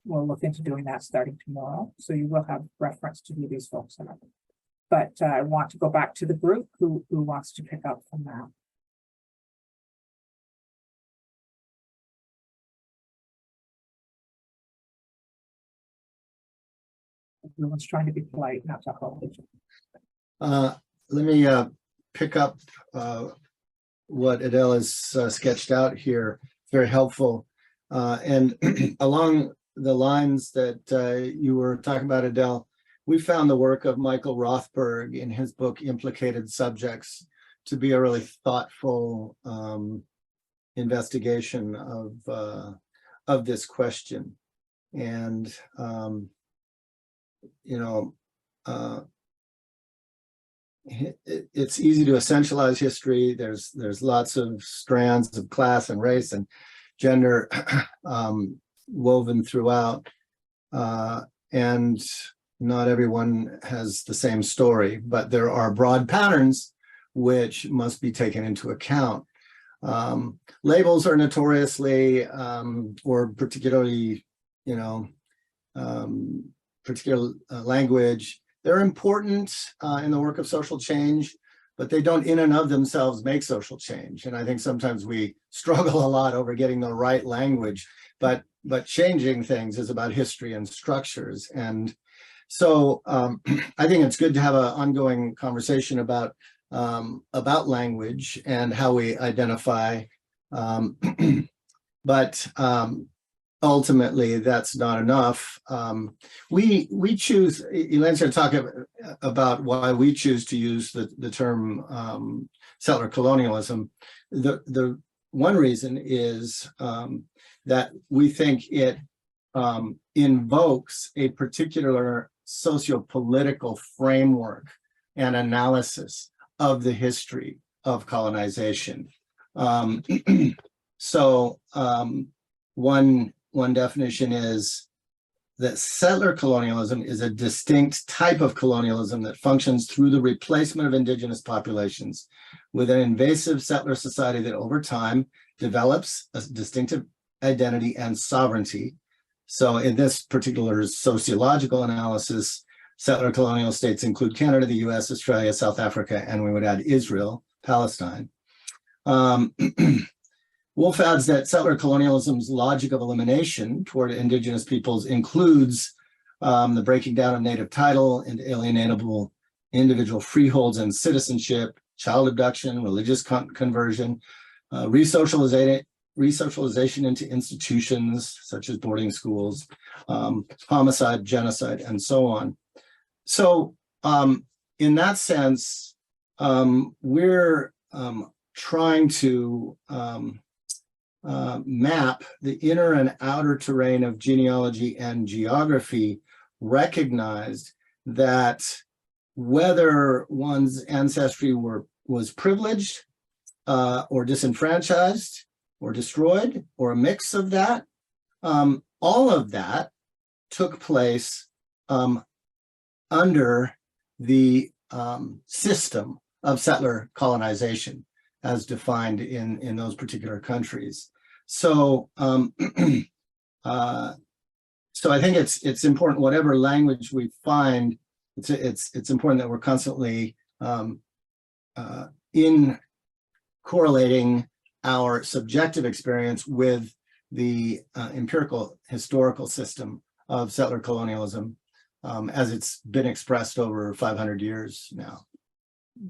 We'll look into doing that starting tomorrow. So you will have reference to who these folks are. But I want to go back to the group who wants to pick up from that. Everyone's trying to be polite, not talk over each other. Let me pick up what Adele has sketched out here. Very helpful. And along the lines that you were talking about, Adele, we found the work of Michael Rothberg in his book, Implicated Subjects, to be a really thoughtful investigation of this question. And it's easy to essentialize history. There's lots of strands of class and race and gender woven throughout, and not everyone has the same story, but there are broad patterns which must be taken into account. Labels are notoriously or particularly, particular language, they're important in the work of social change, but they don't in and of themselves make social change. And I think sometimes we struggle a lot over getting the right language, but but changing things is about history and structures. And so I think it's good to have an ongoing conversation about language and how we identify. But ultimately, that's not enough. We choose, Elaine's going to talk about why we choose to use the term settler colonialism. The one reason is that we think it invokes a particular socio-political framework and analysis of the history of colonization. So one definition is that settler colonialism is a distinct type of colonialism that functions through the replacement of indigenous populations with an invasive settler society that over time develops a distinctive identity and sovereignty. So in this particular sociological analysis, settler colonial states include Canada, the US, Australia, South Africa, and we would add Israel, Palestine. Wolf adds that settler colonialism's logic of elimination toward indigenous peoples includes the breaking down of native title and alienable individual freeholds and citizenship, child abduction, religious conversion, resocialization into institutions such as boarding schools, homicide, genocide, and so on. So in that sense, we're trying to map the inner and outer terrain of genealogy and geography, recognized that whether one's ancestry was privileged or disenfranchised or destroyed or a mix of that, all of that took place under the system of settler colonization as defined in those particular countries. So, so I think it's important, whatever language we find, it's important that we're constantly in correlating our subjective experience with the empirical historical system of settler colonialism as it's been expressed over 500 years now.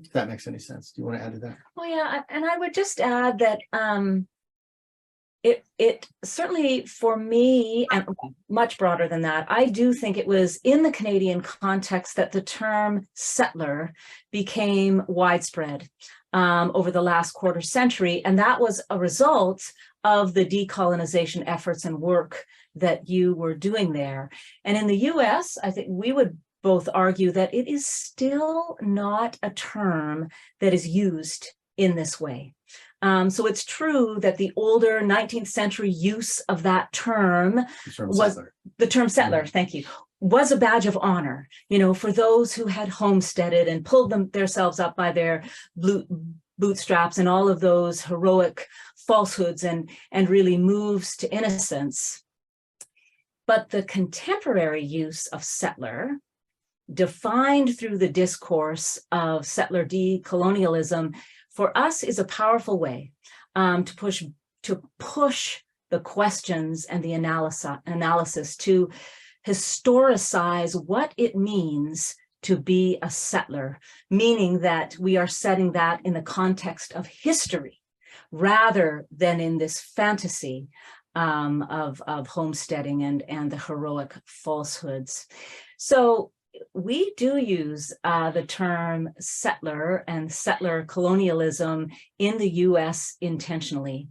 If that makes any sense. Do you want to add to that? Well, yeah, and I would just add that it certainly for me, and much broader than that, I do think it was in the Canadian context that the term settler became widespread over the last quarter century, and that was a result of the decolonization efforts and work that you were doing there. And in the US, I think we would both argue that it is still not a term that is used in this way. So it's true that the older 19th century use of that term was the term settler, thank you, was a badge of honor, you know, for those who had homesteaded and pulled themselves up by their bootstraps and all of those heroic falsehoods and really moves to innocence. But the contemporary use of settler, defined through the discourse of settler decolonialism, for us is a powerful way to push the questions and the analysis to historicize what it means to be a settler, meaning that we are setting that in the context of history rather than in this fantasy of homesteading and the heroic falsehoods. So we do use the term settler and settler colonialism in the US intentionally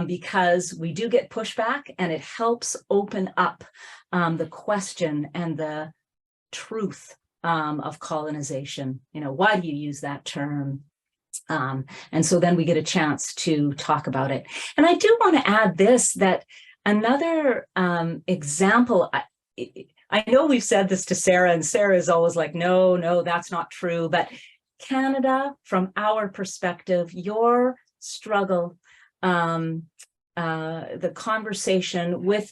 because we do get pushback, and it helps open up the question and the truth of colonization. You know, why do you use that term? And so then we get a chance to talk about it. And I do want to add this, that another example, I know we've said this to Sara, and Sara is always like, no, that's not true. But Canada, from our perspective, your struggle, the conversation with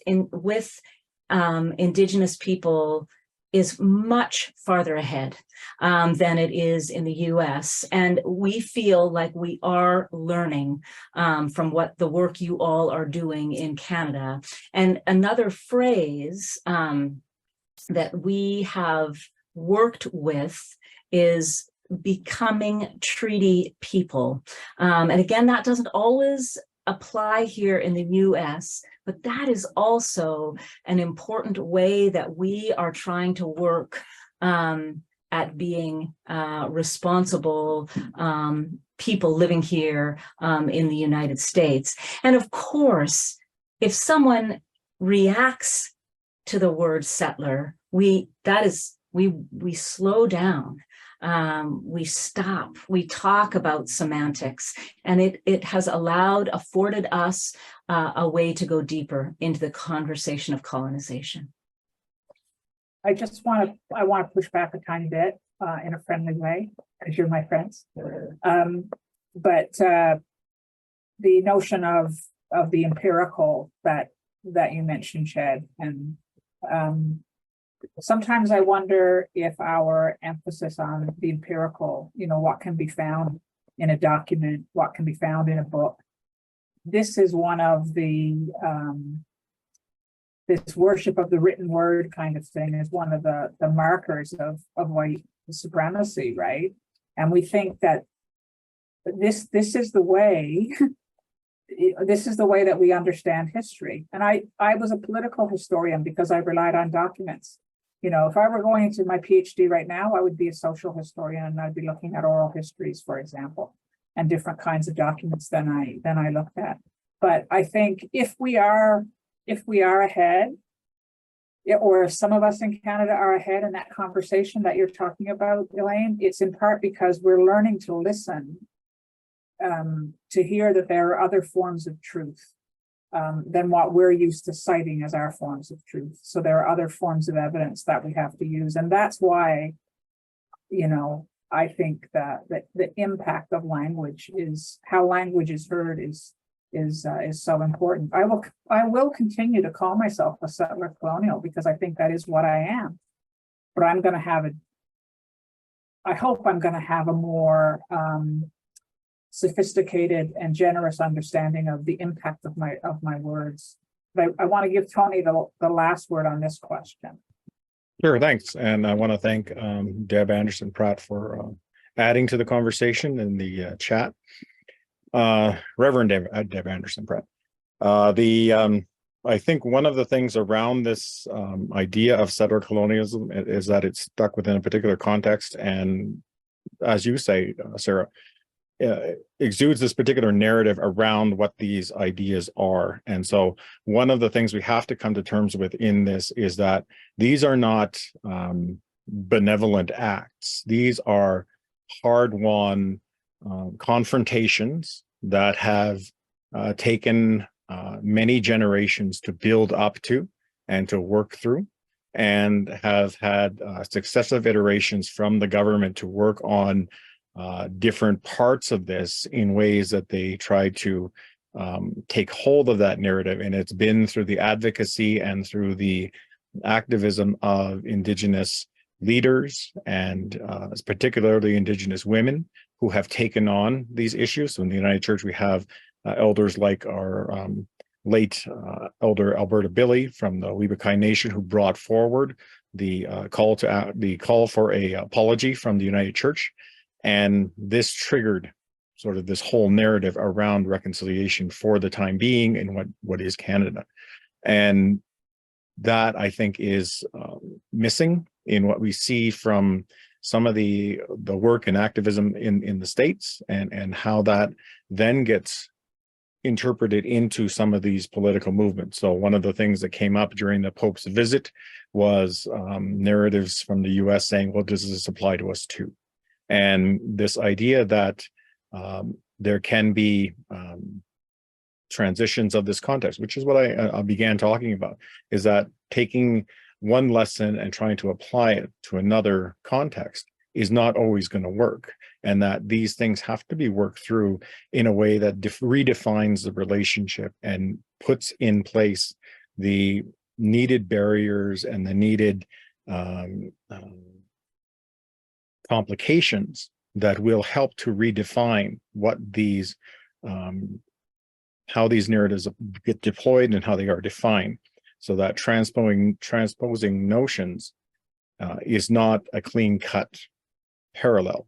Indigenous people is much farther ahead than it is in the US. And we feel like we are learning from what the work you all are doing in Canada. And another phrase that we have worked with is becoming treaty people. And again, that doesn't always apply here in the US, but that is also an important way that we are trying to work at being responsible people living here in the United States. And of course, if someone reacts to the word settler, we slow down. We stop, we talk about semantics, and it has afforded us a way to go deeper into the conversation of colonization. I want to push back a tiny bit in a friendly way, because you're my friends. But the notion of the empirical that you mentioned, Chad, and sometimes I wonder if our emphasis on the empirical, what can be found in a document, what can be found in a book. This is one of the, this worship of the written word kind of thing is one of the markers of white supremacy, right? And we think that this is the way, this is the way that we understand history. And I was a political historian because I relied on documents. If I were going into my PhD right now, I would be a social historian, and I'd be looking at oral histories, for example, and different kinds of documents than I looked at. But I think if we are ahead, or if some of us in Canada are ahead in that conversation that you're talking about, Elaine, it's in part because we're learning to listen, to hear that there are other forms of truth than what we're used to citing as our forms of truth. So there are other forms of evidence that we have to use. And that's why, I think that the impact of language is how language is heard is so important. I will continue to call myself a settler colonial because I think that is what I am. But I'm going to have I hope I'm going to have a more sophisticated and generous understanding of the impact of my words. But I want to give Tony the last word on this question. Sure, thanks. And I want to thank Deb Anderson-Pratt for adding to the conversation in the chat. Reverend Deb Anderson-Pratt. I think one of the things around this idea of settler colonialism is that it's stuck within a particular context, and as you say, Sara, exudes this particular narrative around what these ideas are. And so one of the things we have to come to terms with in this is that these are not benevolent acts. These are hard-won confrontations that have taken many generations to build up to and to work through, and have had successive iterations from the government to work on different parts of this in ways that they try to take hold of that narrative. And it's been through the advocacy and through the activism of Indigenous leaders, and particularly Indigenous women who have taken on these issues. So in the United Church, we have elders like our late Elder Alberta Billy from the Webekai Nation, who brought forward the call for a apology from the United Church. And this triggered sort of this whole narrative around reconciliation for the time being in what is Canada. And that, I think, is missing in what we see from some of the work and activism in the States, and how that then gets interpreted into some of these political movements. So one of the things that came up during the Pope's visit was narratives from the US saying, well, does this apply to us too? And this idea that there can be transitions of this context, which is what I began talking about, is that taking one lesson and trying to apply it to another context is not always going to work, and that these things have to be worked through in a way that redefines the relationship and puts in place the needed barriers and the needed complications that will help to redefine what these, how these narratives get deployed and how they are defined, so that transposing notions is not a clean-cut parallel.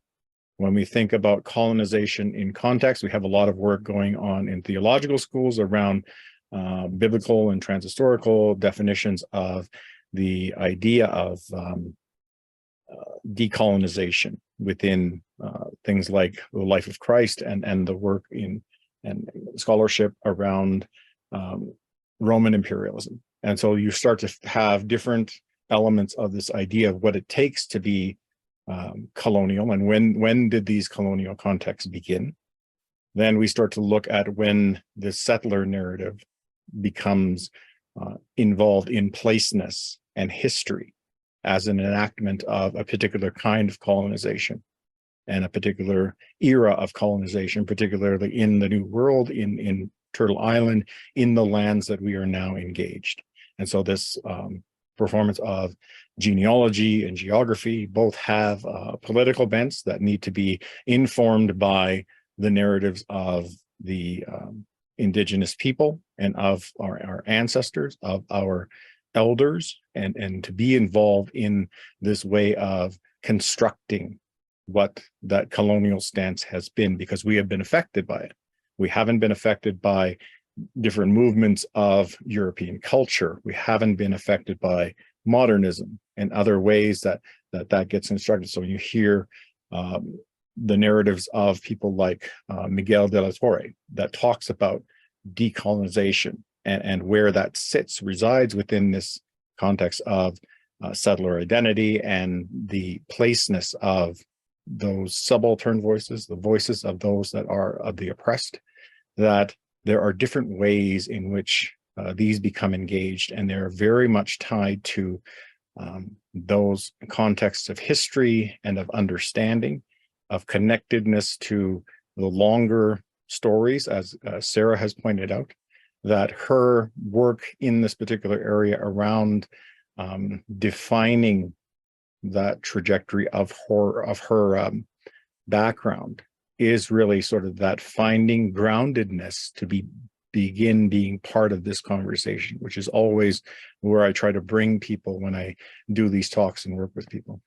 When we think about colonization in context, we have a lot of work going on in theological schools around biblical and transhistorical definitions of the idea of decolonization within things like the life of Christ and the work in and scholarship around Roman imperialism. And so you start to have different elements of this idea of what it takes to be colonial, and when did these colonial contexts begin. Then we start to look at when the settler narrative becomes involved in placeness and history as an enactment of a particular kind of colonization and a particular era of colonization, particularly in the New World, in Turtle Island, in the lands that we are now engaged. And so this performance of genealogy and geography both have political bents that need to be informed by the narratives of the indigenous people and of our ancestors, of our elders, and to be involved in this way of constructing what that colonial stance has been, because we have been affected by it. We haven't been affected by different movements of European culture. We haven't been affected by modernism and other ways that gets constructed. So you hear the narratives of people like Miguel de la Torre that talks about decolonization and where that resides within this context of settler identity and the placeness of those subaltern voices, the voices of those that are of the oppressed, that there are different ways in which these become engaged, and they're very much tied to those contexts of history and of understanding, of connectedness to the longer stories, as Sara has pointed out, that her work in this particular area around defining that trajectory of her background is really sort of that finding groundedness to begin being part of this conversation, which is always where I try to bring people when I do these talks and work with people.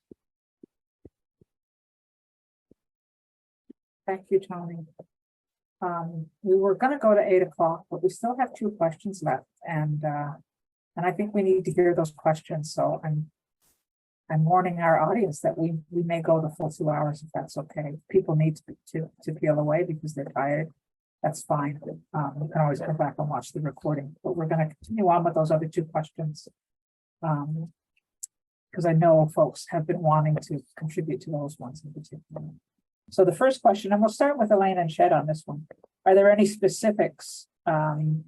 Thank you, Tony. We were going to go to 8 o'clock, but we still have 2 questions left, and I think we need to hear those questions. So I'm warning our audience that we may go the full 2 hours if that's okay. If people need to peel away because they're tired, that's fine. We can always go back and watch the recording, but we're going to continue on with those other 2 questions because I know folks have been wanting to contribute to those ones in particular. So the first question, and we'll start with Elaine and Ched on this one. Are there any specifics from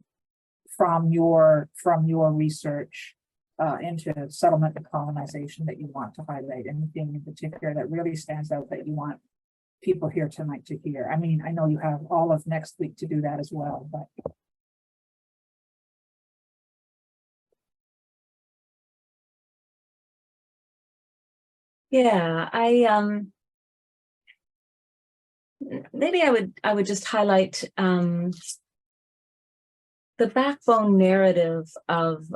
your research into settlement and colonization that you want to highlight? Anything in particular that really stands out that you want people here tonight to hear? I mean, I know you have all of next week to do that as well, but. Yeah, maybe I would just highlight the backbone narrative of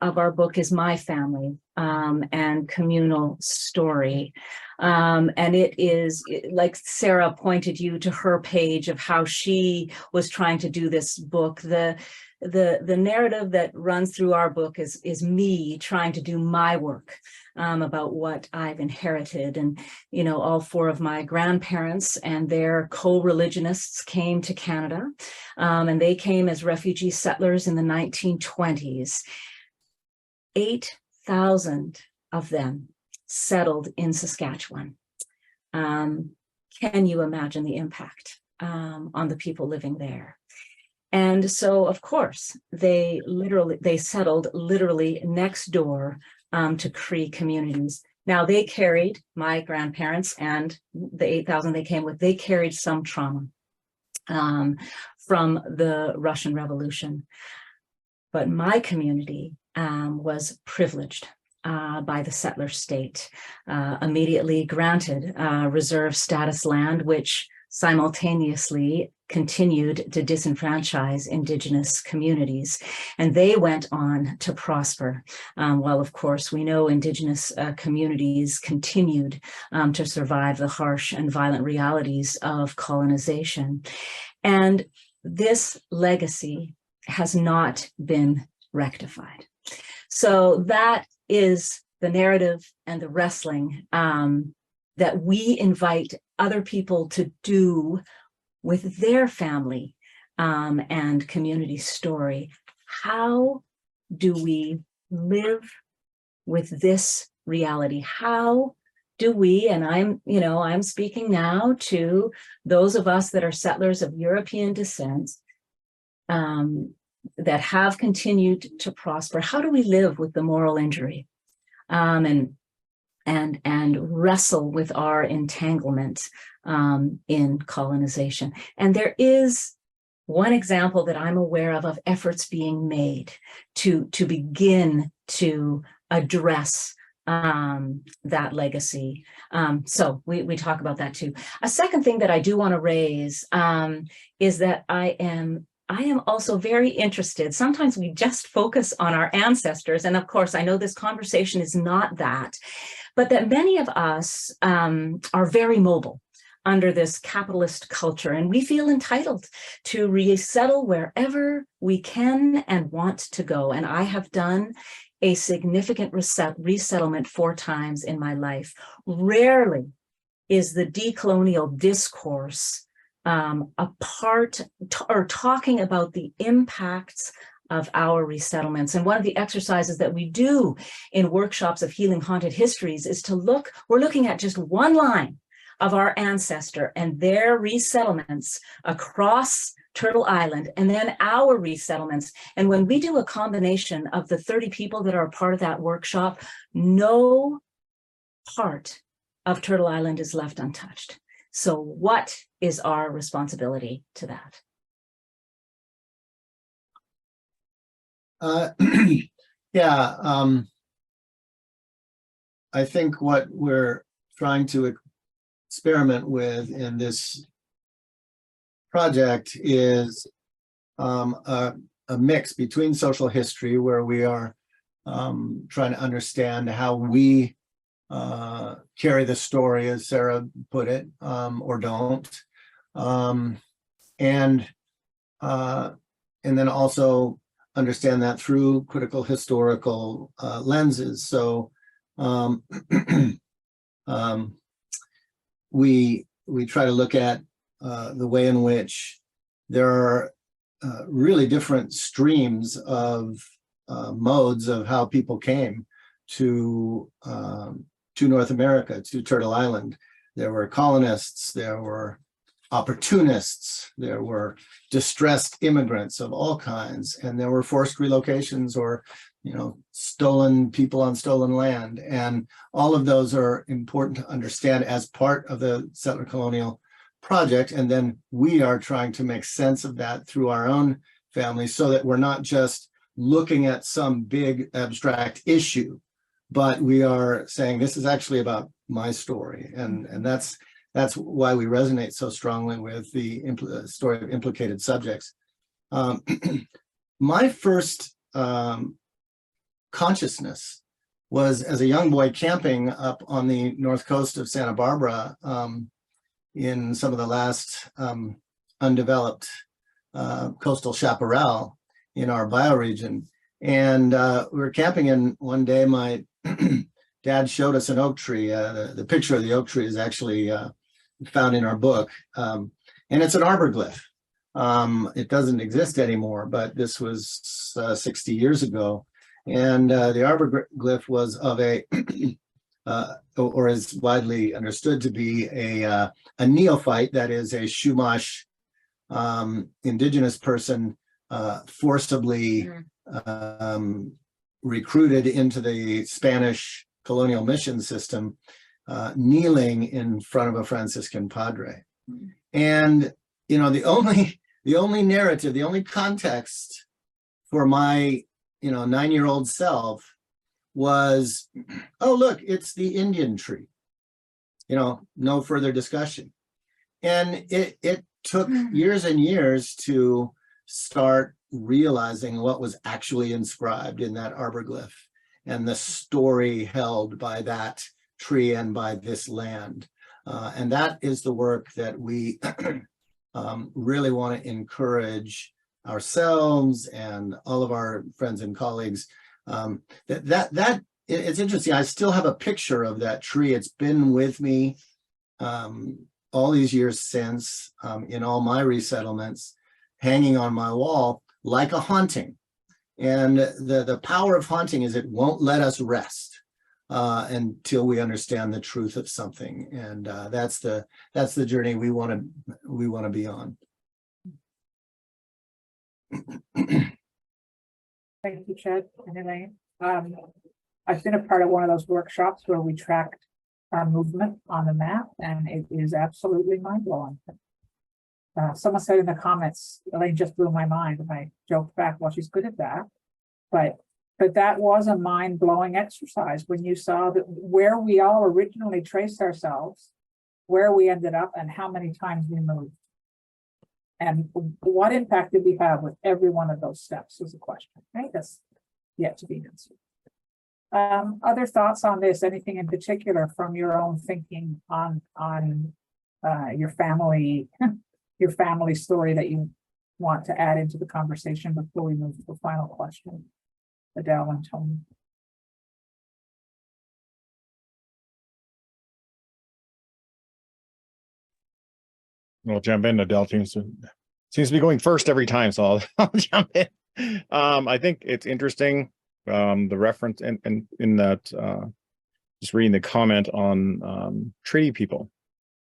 our book is my family and communal story. And it is, like Sara pointed you to her page of how she was trying to do this book. The narrative that runs through our book is me trying to do my work about what I've inherited. And, you know, all 4 of my grandparents and their co-religionists came to Canada, and they came as refugee settlers in the 1920s. 8,000 of them settled in Saskatchewan. Can you imagine the impact on the people living there? And so, of course, they settled literally next door to Cree communities. Now, they carried, my grandparents and the 8,000 they came with, they carried some trauma from the Russian Revolution. But my community was privileged. by the settler state, immediately granted reserve status land, which simultaneously continued to disenfranchise Indigenous communities. And they went on to prosper. While, of course, we know Indigenous communities continued to survive the harsh and violent realities of colonization. And this legacy has not been rectified. So that is the narrative and the wrestling that we invite other people to do with their family and community story. How do we live with this reality? How do we, and I'm speaking now to those of us that are settlers of European descent, that have continued to prosper, how do we live with the moral injury and wrestle with our entanglement in colonization? And there is one example that I'm aware of efforts being made to begin to address that legacy. So we talk about that too. A second thing that I do want to raise is that I am also very interested. Sometimes we just focus on our ancestors. And of course, I know this conversation is not that, but that many of us are very mobile under this capitalist culture. And we feel entitled to resettle wherever we can and want to go. And I have done a significant resettlement 4 times in my life. Rarely is the decolonial discourse a part or talking about the impacts of our resettlements. And one of the exercises that we do in workshops of Healing Haunted Histories is we're looking at just one line of our ancestor and their resettlements across Turtle Island, and then our resettlements. And when we do a combination of the 30 people that are a part of that workshop, no part of Turtle Island is left untouched. So what is our responsibility to that? I think what we're trying to experiment with in this project is a mix between social history, where we are trying to understand how we carry the story, as Sara put it, or don't, and then also understand that through critical historical lenses. So we try to look at the way in which there are really different streams of modes of how people came to North America, to Turtle Island. There were colonists, there were opportunists, there were distressed immigrants of all kinds, and there were forced relocations or, stolen people on stolen land. And all of those are important to understand as part of the settler colonial project. And then we are trying to make sense of that through our own family, so that we're not just looking at some big abstract issue, but we are saying, this is actually about my story. And that's why we resonate so strongly with the story of implicated subjects. My first consciousness was as a young boy camping up on the north coast of Santa Barbara in some of the last undeveloped coastal chaparral in our bioregion. And we were camping, and one day my dad showed us an oak tree. The picture of the oak tree is actually found in our book. And it's an arbor glyph. It doesn't exist anymore, but this was 60 years ago. And the arbor glyph was of a, or is widely understood to be a neophyte, that is a Chumash indigenous person forcibly recruited into the Spanish colonial mission system, kneeling in front of a Franciscan padre. And the only narrative, the only context for my 9-year-old self was, oh, look, it's the Indian tree. You know, no further discussion. And it took years and years to start realizing what was actually inscribed in that arborglyph and the story held by that tree and by this land. And that is the work that we really want to encourage ourselves and all of our friends and colleagues. It's interesting. I still have a picture of that tree. It's been with me all these years since, in all my resettlements, hanging on my wall like a haunting. And the power of haunting is it won't let us rest until we understand the truth of something. And that's the journey we want to be on. Thank you, Chad and Elaine. I've been a part of one of those workshops where we tracked our movement on the map, and it is absolutely mind-blowing. Someone said in the comments, Elaine just blew my mind, and I joked back, well, she's good at that. But that was a mind-blowing exercise when you saw that where we all originally traced ourselves, where we ended up, and how many times we moved. And what impact did we have with every one of those steps is a question, right? That's yet to be answered. Other thoughts on this? Anything in particular from your own thinking on your family story that you want to add into the conversation before we move to the final question? Adele and Tony. I'll jump in. Adele seems to be going first every time, so I'll jump in. I think it's interesting, the reference in that, just reading the comment on treaty people.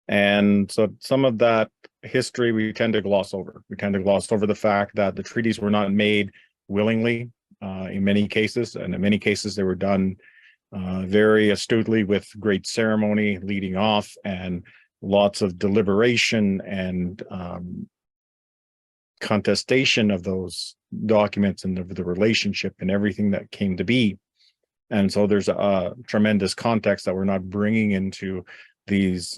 And so some of that history we tend to gloss over. We tend to gloss over the fact that the treaties were not made willingly in many cases, and in many cases they were done very astutely with great ceremony leading off and lots of deliberation and contestation of those documents and of the relationship and everything that came to be. And so there's a tremendous context that we're not bringing into these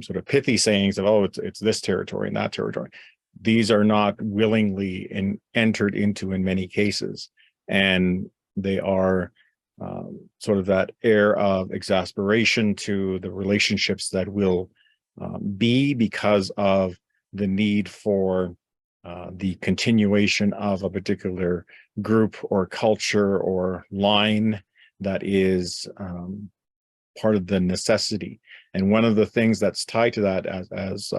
sort of pithy sayings of, oh, it's this territory and that territory. These are not willingly entered into in many cases. And they are sort of that air of exasperation to the relationships that will be because of the need for the continuation of a particular group or culture or line that is part of the necessity. And one of the things that's tied to that, as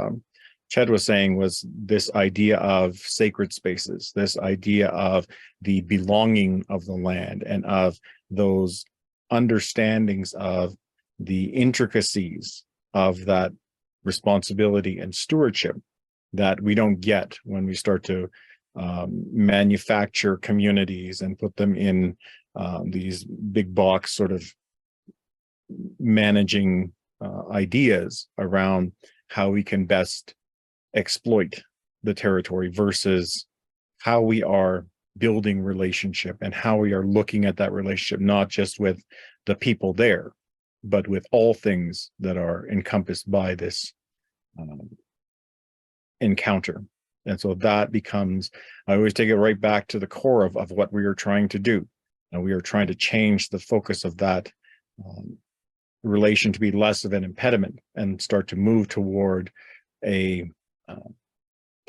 Ched was saying, was this idea of sacred spaces, this idea of the belonging of the land and of those understandings of the intricacies of that responsibility and stewardship that we don't get when we start to manufacture communities and put them in these big box sort of managing ideas around how we can best exploit the territory versus how we are building relationship and how we are looking at that relationship, not just with the people there, but with all things that are encompassed by this encounter. And so that becomes, I always take it right back to the core of what we are trying to do. And we are trying to change the focus of that relation to be less of an impediment and start to move toward a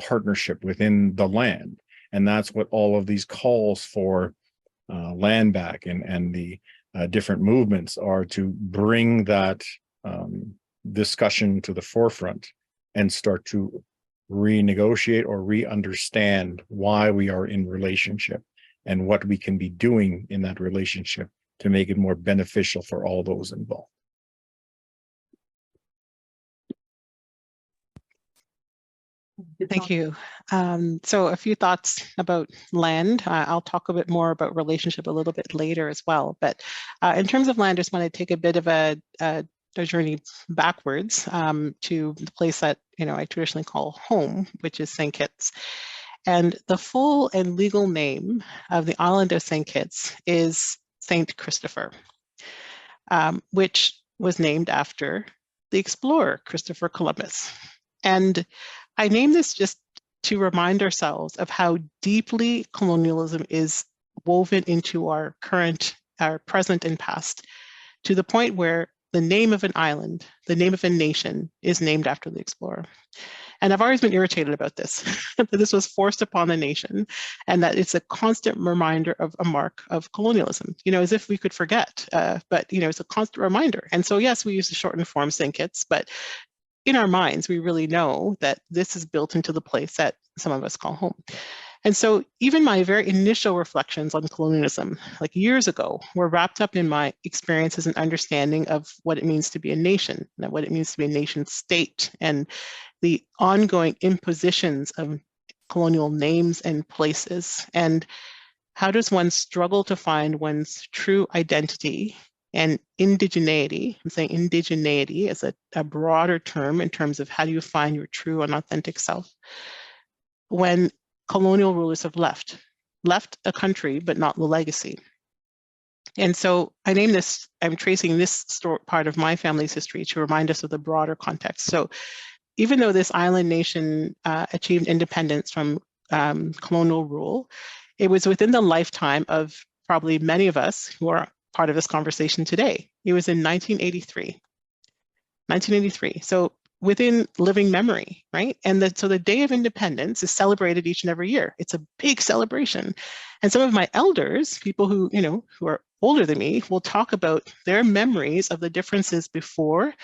partnership within the land. And that's what all of these calls for land back and the different movements are, to bring that discussion to the forefront and start to renegotiate or re-understand why we are in relationship and what we can be doing in that relationship to make it more beneficial for all those involved. Thank you. So a few thoughts about land. I'll talk a bit more about relationship a little bit later as well. But in terms of land, I just want to take a bit of a journey backwards to the place that I traditionally call home, which is St. Kitts. And the full and legal name of the island of St. Kitts is Saint Christopher, which was named after the explorer Christopher Columbus. And I name this just to remind ourselves of how deeply colonialism is woven into our current, our present and past, to the point where the name of an island, the name of a nation is named after the explorer. And I've always been irritated about this, that this was forced upon the nation and that it's a constant reminder of a mark of colonialism, as if we could forget, but, it's a constant reminder. And so, yes, we use the shortened form St. Kitts, but in our minds, we really know that this is built into the place that some of us call home. And so even my very initial reflections on colonialism, like years ago, were wrapped up in my experiences and understanding of what it means to be a nation, and what it means to be a nation state, and the ongoing impositions of colonial names and places. And how does one struggle to find one's true identity and indigeneity? I'm saying indigeneity as a broader term in terms of how do you find your true and authentic self when colonial rulers have left a country, but not the legacy. And so I name this, I'm tracing this part of my family's history to remind us of the broader context. So even though this island nation achieved independence from colonial rule, it was within the lifetime of probably many of us who are part of this conversation today. It was in 1983. 1983. So within living memory, right? And so the Day of Independence is celebrated each and every year. It's a big celebration. And some of my elders, people who, who are older than me, will talk about their memories of the differences before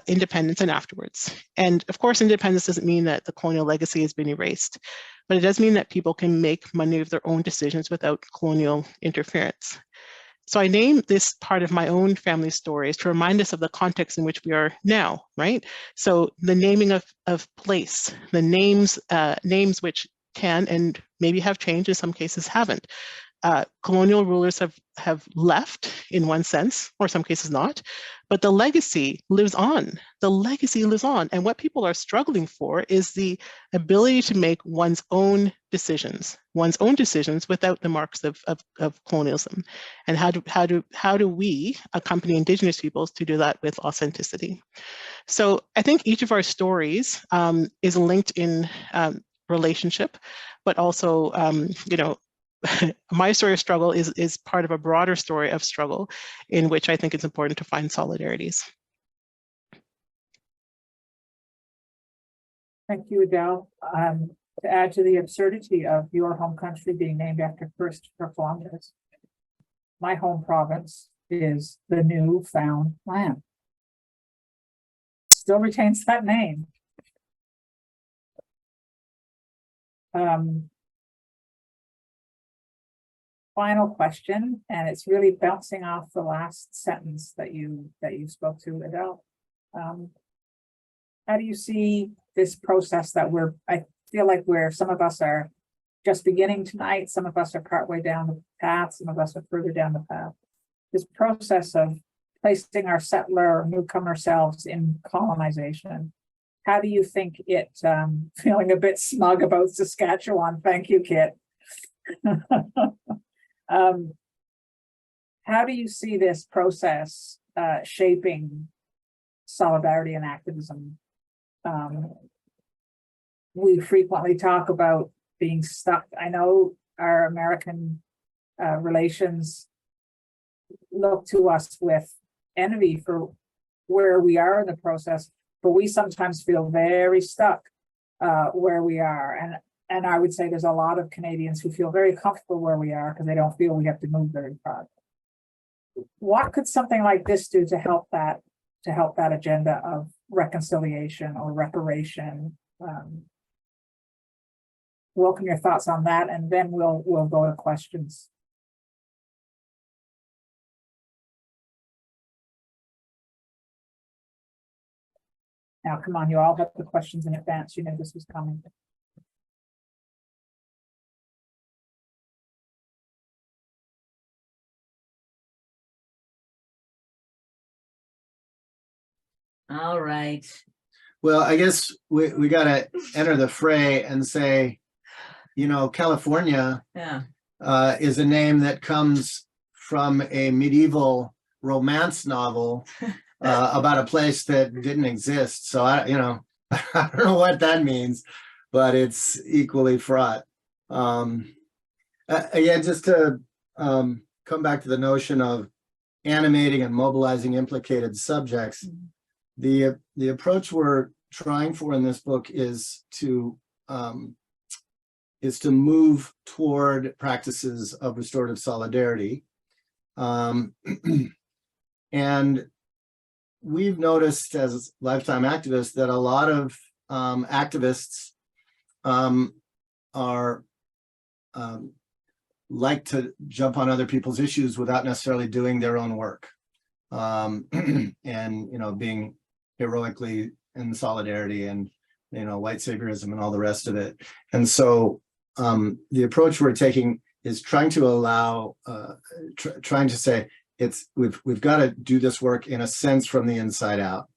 independence and afterwards. And of course, independence doesn't mean that the colonial legacy has been erased, but it does mean that people can make many of their own decisions without colonial interference. So I name this part of my own family stories to remind us of the context in which we are now, right? So the naming of place, the names which can and maybe have changed, in some cases haven't. Colonial rulers have left in one sense, or some cases not, but the legacy lives on. The legacy lives on. And what people are struggling for is the ability to make one's own decisions without the marks of colonialism. And how do we accompany Indigenous peoples to do that with authenticity? So I think each of our stories is linked in relationship, but also, my story of struggle is part of a broader story of struggle in which I think it's important to find solidarities. Thank you, Adele. To add to the absurdity of your home country being named after Christopher Columbus, my home province is the New Found Land. Still retains that name. Final question, and it's really bouncing off the last sentence that you spoke to, Adele. How do you see this process that I feel like some of us are just beginning tonight, some of us are partway down the path, some of us are further down the path. This process of placing our settler or newcomer selves in colonization. How do you think it, feeling a bit smug about Saskatchewan, thank you, Kit. How do you see this process shaping solidarity and activism? We frequently talk about being stuck. I know our American relations look to us with envy for where we are in the process, but we sometimes feel very stuck where we are. And I would say there's a lot of Canadians who feel very comfortable where we are because they don't feel we have to move very far. What could something like this do to help that agenda of reconciliation or reparation? Welcome your thoughts on that, and then we'll go to questions. Now, come on, you all have the questions in advance. You know this was coming. All right. Well, I guess we got to enter the fray and say, California Yeah. is a name that comes from a medieval romance novel about a place that didn't exist. So I don't know what that means, but it's equally fraught. Again, just to come back to the notion of animating and mobilizing implicated subjects, the approach we're trying for in this book is to move toward practices of restorative solidarity. And we've noticed as lifetime activists that a lot of activists are like to jump on other people's issues without necessarily doing their own work, and being heroically in solidarity and white saviorism and all the rest of it. And so the approach we're taking is trying to allow, trying to say we've got to do this work in a sense from the inside out,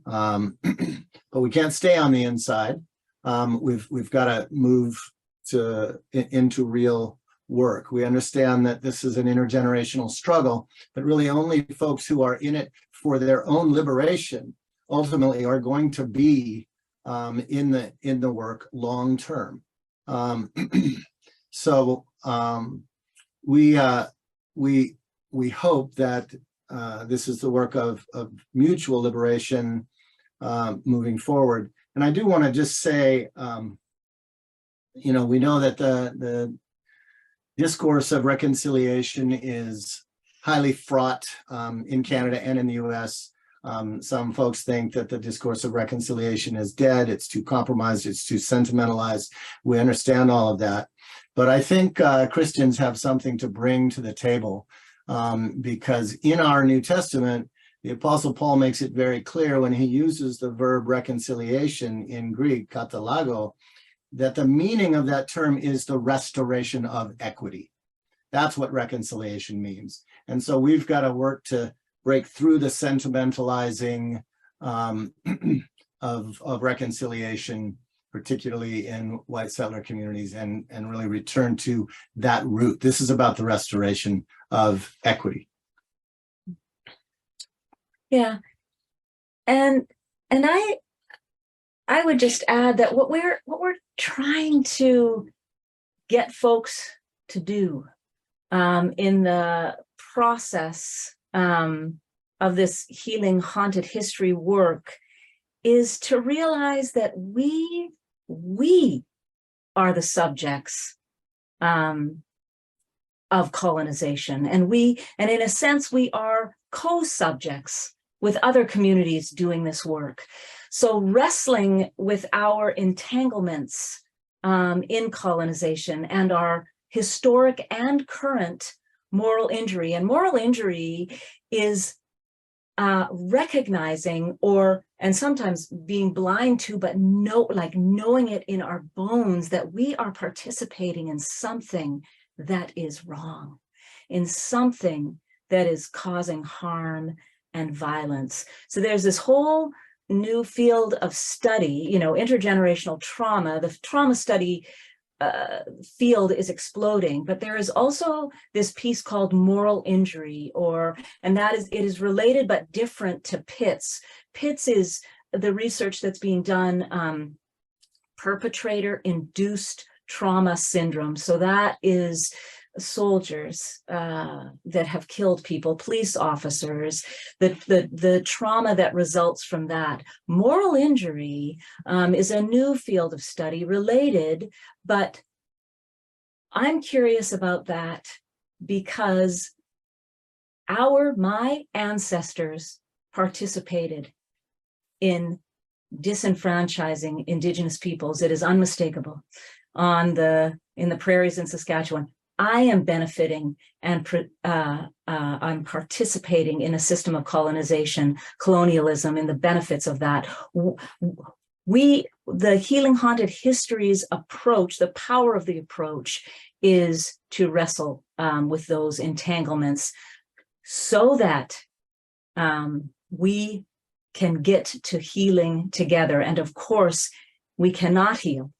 but we can't stay on the inside. We've got to move into real work. We understand that this is an intergenerational struggle, but really only folks who are in it for their own liberation ultimately are going to be in the work long term. So we hope that this is the work of mutual liberation moving forward. And I do want to just say, we know that the discourse of reconciliation is highly fraught in Canada and in the US. Some folks think that the discourse of reconciliation is dead, it's too compromised, it's too sentimentalized. We understand all of that. But I think Christians have something to bring to the table, because in our New Testament, the Apostle Paul makes it very clear when he uses the verb reconciliation in Greek, katalago, that the meaning of that term is the restoration of equity. That's what reconciliation means. And so we've got to work to break through the sentimentalizing of reconciliation, particularly in white settler communities, and really return to that root. This is about the restoration of equity. Yeah. And I would just add that what we're trying to get folks to do in the process of this healing haunted history work is to realize that we are the subjects of colonization, and in a sense we are co-subjects with other communities doing this work. So wrestling with our entanglements in colonization and our historic and current moral injury. And moral injury is recognizing and sometimes being blind to, but knowing it in our bones that we are participating in something that is wrong, in something that is causing harm and violence. So there's this whole new field of study, intergenerational trauma. The trauma study field is exploding, but there is also this piece called moral injury, and it is related but different to PITS. PITS is the research that's being done, perpetrator-induced trauma syndrome. So that is soldiers that have killed people, police officers, the trauma that results from that. Moral injury is a new field of study related, but I'm curious about that because my ancestors participated in disenfranchising Indigenous peoples. It is unmistakable. In the prairies in Saskatchewan, I am benefiting and I'm participating in a system of colonization, colonialism, and the benefits of that. The Healing Haunted Histories approach, the power of the approach is to wrestle with those entanglements so that we can get to healing together. And of course, we cannot heal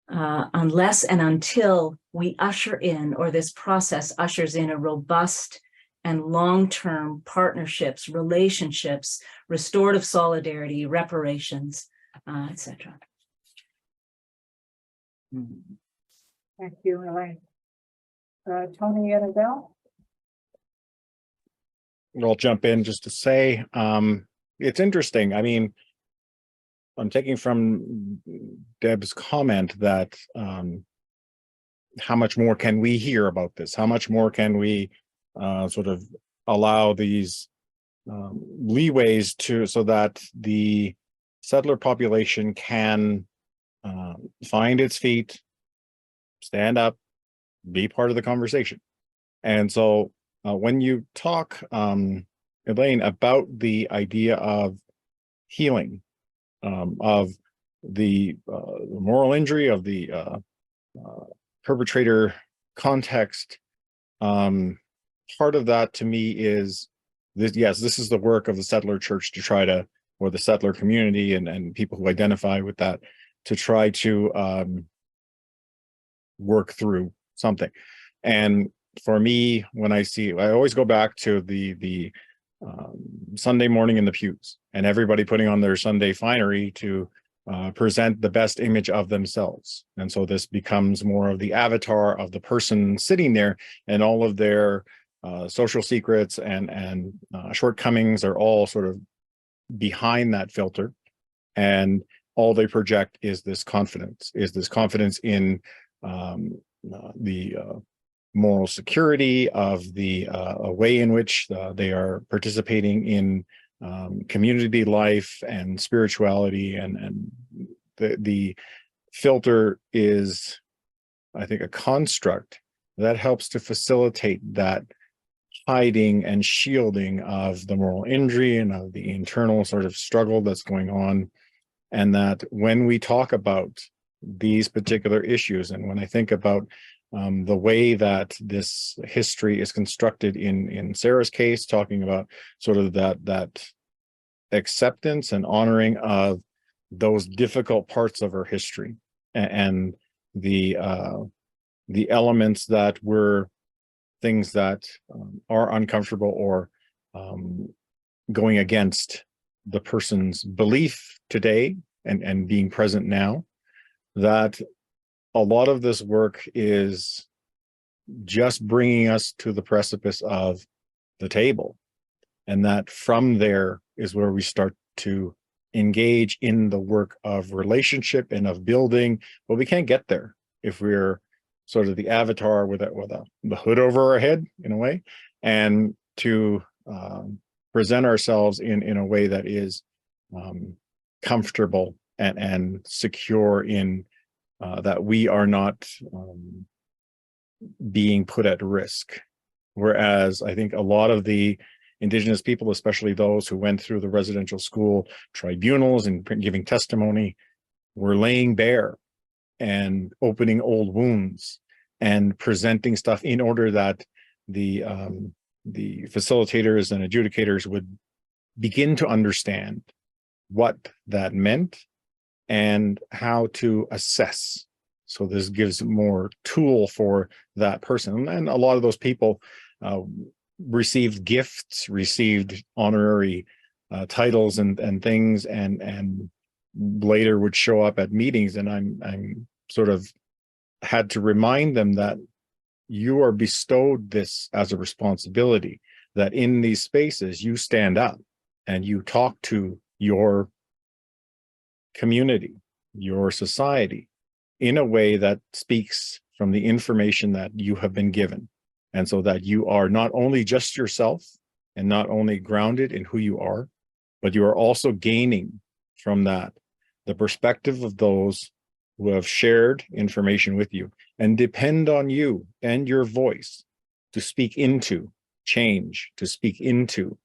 unless and until we usher in, or this process ushers in, a robust and long-term partnerships, relationships, restorative solidarity, reparations, etc. Thank you, Elaine. Tony and Adele? I'll jump in just to say, it's interesting. I mean, I'm taking from Deb's comment that how much more can we hear about this? How much more can we sort of allow these leeways so that the settler population can find its feet, stand up, be part of the conversation. And so when you talk, Elaine, about the idea of healing, of the moral injury, of the perpetrator context, part of that to me is this. Yes, this is the work of the settler church to try to, or the settler community and people who identify with that, to try to work through something. And for me, when I always go back to the Sunday morning in the pews and everybody putting on their Sunday finery to present the best image of themselves. And so this becomes more of the avatar of the person sitting there, and all of their social secrets and shortcomings are all sort of behind that filter. And all they project is this confidence in the moral security of the way in which they are participating in community life and spirituality, and the filter is, I think, a construct that helps to facilitate that hiding and shielding of the moral injury and of the internal sort of struggle that's going on. And that when we talk about these particular issues, and when I think about the way that this history is constructed in Sara's case, talking about sort of that acceptance and honoring of those difficult parts of her history, and the elements that were things that are uncomfortable or going against the person's belief today and being present now, that a lot of this work is just bringing us to the precipice of the table. And that from there is where we start to engage in the work of relationship and of building. But we can't get there if we're sort of the avatar with the hood over our head, in a way, and to present ourselves in a way that is comfortable and secure in that we are not being put at risk. Whereas I think a lot of the Indigenous people, especially those who went through the residential school tribunals and giving testimony, were laying bare and opening old wounds and presenting stuff in order that the facilitators and adjudicators would begin to understand what that meant and how to assess. So this gives more tool for that person. And a lot of those people received gifts, received honorary titles and things, and later would show up at meetings. And I'm sort of had to remind them that you are bestowed this as a responsibility, that in these spaces you stand up and you talk to your community, your society, in a way that speaks from the information that you have been given. And so that you are not only just yourself and not only grounded in who you are, but you are also gaining from that the perspective of those who have shared information with you and depend on you and your voice to speak into change, to speak into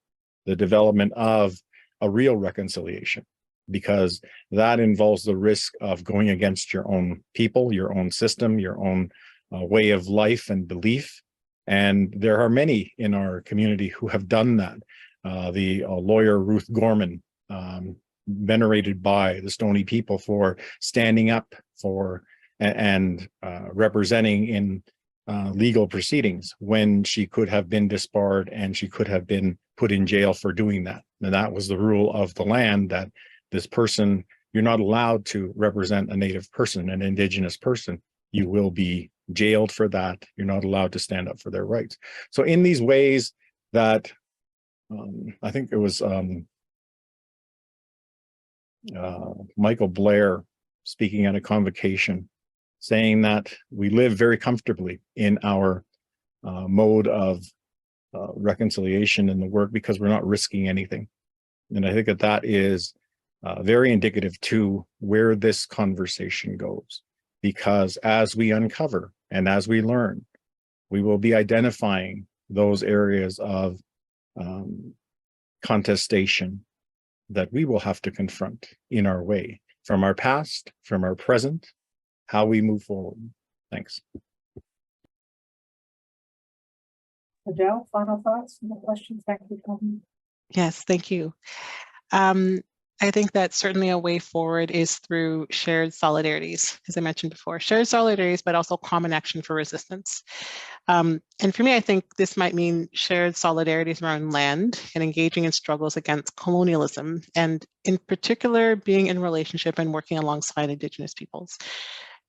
the development of a real reconciliation, because that involves the risk of going against your own people, your own system, your own way of life and belief. And there are many in our community who have done that. The lawyer Ruth Gorman, venerated by the Stoney people for standing up for and representing in legal proceedings when she could have been disbarred and she could have been put in jail for doing that. And that was the rule of the land, that this person, you're not allowed to represent a Native person, an Indigenous person. You will be jailed for that. You're not allowed to stand up for their rights. So in these ways that I think it was Michael Blair speaking at a convocation, saying that we live very comfortably in our mode of reconciliation in the work because we're not risking anything. And I think that that is very indicative to where this conversation goes, because as we uncover and as we learn, we will be identifying those areas of contestation that we will have to confront in our way, from our past, from our present, how we move forward. Thanks. Adele, final thoughts, no questions? Thank you, Tony. Yes, thank you. I think that certainly a way forward is through shared solidarities, as I mentioned before, shared solidarities, but also common action for resistance. And for me, I think this might mean shared solidarities around land and engaging in struggles against colonialism, and in particular, being in relationship and working alongside Indigenous peoples.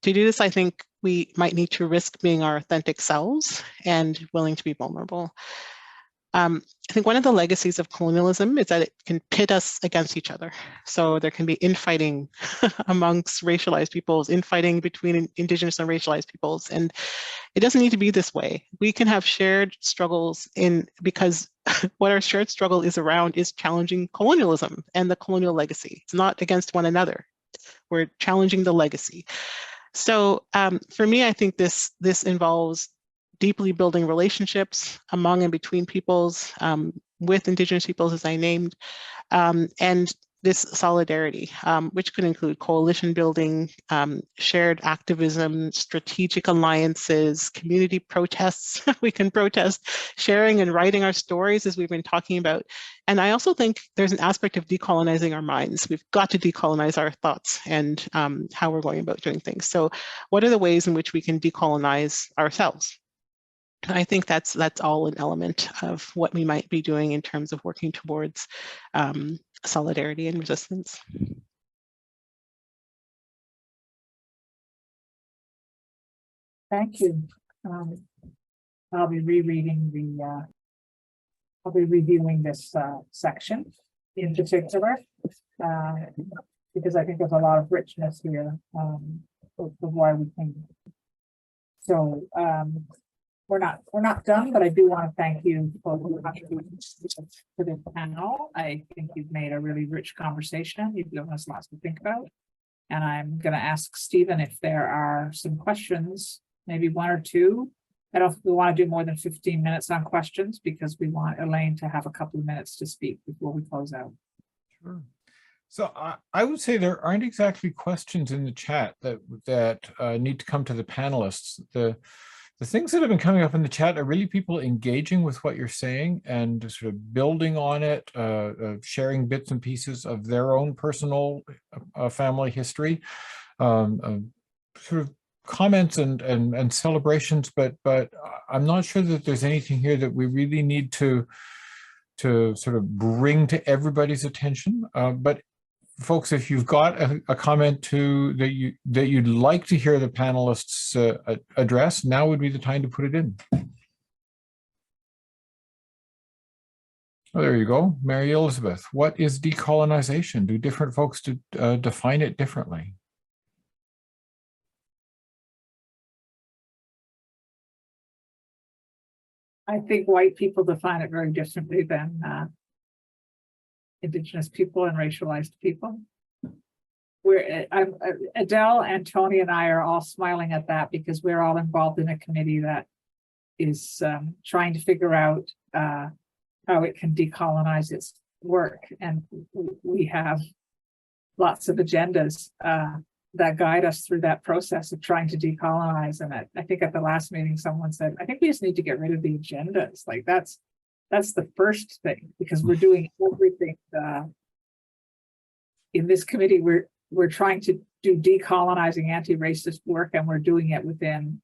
To do this, I think we might need to risk being our authentic selves and willing to be vulnerable. I think one of the legacies of colonialism is that it can pit us against each other. So there can be infighting amongst racialized peoples, infighting between Indigenous and racialized peoples. And it doesn't need to be this way. We can have shared struggles because what our shared struggle is around is challenging colonialism and the colonial legacy. It's not against one another. We're challenging the legacy. So for me, I think this involves deeply building relationships among and between peoples, with Indigenous peoples, as I named, and this solidarity, which could include coalition building, shared activism, strategic alliances, community protests. We can protest, sharing and writing our stories, as we've been talking about. And I also think there's an aspect of decolonizing our minds. We've got to decolonize our thoughts and how we're going about doing things. So what are the ways in which we can decolonize ourselves? I think that's all an element of what we might be doing in terms of working towards solidarity and resistance. Thank you. I'll be rereading I'll be reviewing this section in particular, because I think there's a lot of richness here of why we came. So we're not done, but I do want to thank you for the contributions to this panel. I think you've made a really rich conversation. You've given us lots to think about. And I'm going to ask Stephen if there are some questions, maybe one or two. I don't think we want to do more than 15 minutes on questions because we want Elaine to have a couple of minutes to speak before we close out. Sure. So I would say there aren't exactly questions in the chat that need to come to the panelists. The things that have been coming up in the chat are really people engaging with what you're saying and sort of building on it, sharing bits and pieces of their own personal family history, sort of comments and celebrations, but I'm not sure that there's anything here that we really need to sort of bring to everybody's attention. But folks, if you've got a comment that you'd like to hear the panelists address, now would be the time to put it in. Oh, there you go. Mary Elizabeth, what is decolonization? Do different folks define it differently? I think white people define it very differently than Indigenous people and racialized people. Adele and Tony and I are all smiling at that because we're all involved in a committee that is trying to figure out how it can decolonize its work. And we have lots of agendas that guide us through that process of trying to decolonize. And I think at the last meeting, someone said, I think we just need to get rid of the agendas. Like that's the first thing, because we're doing everything in this committee. We're trying to do decolonizing anti-racist work, and we're doing it within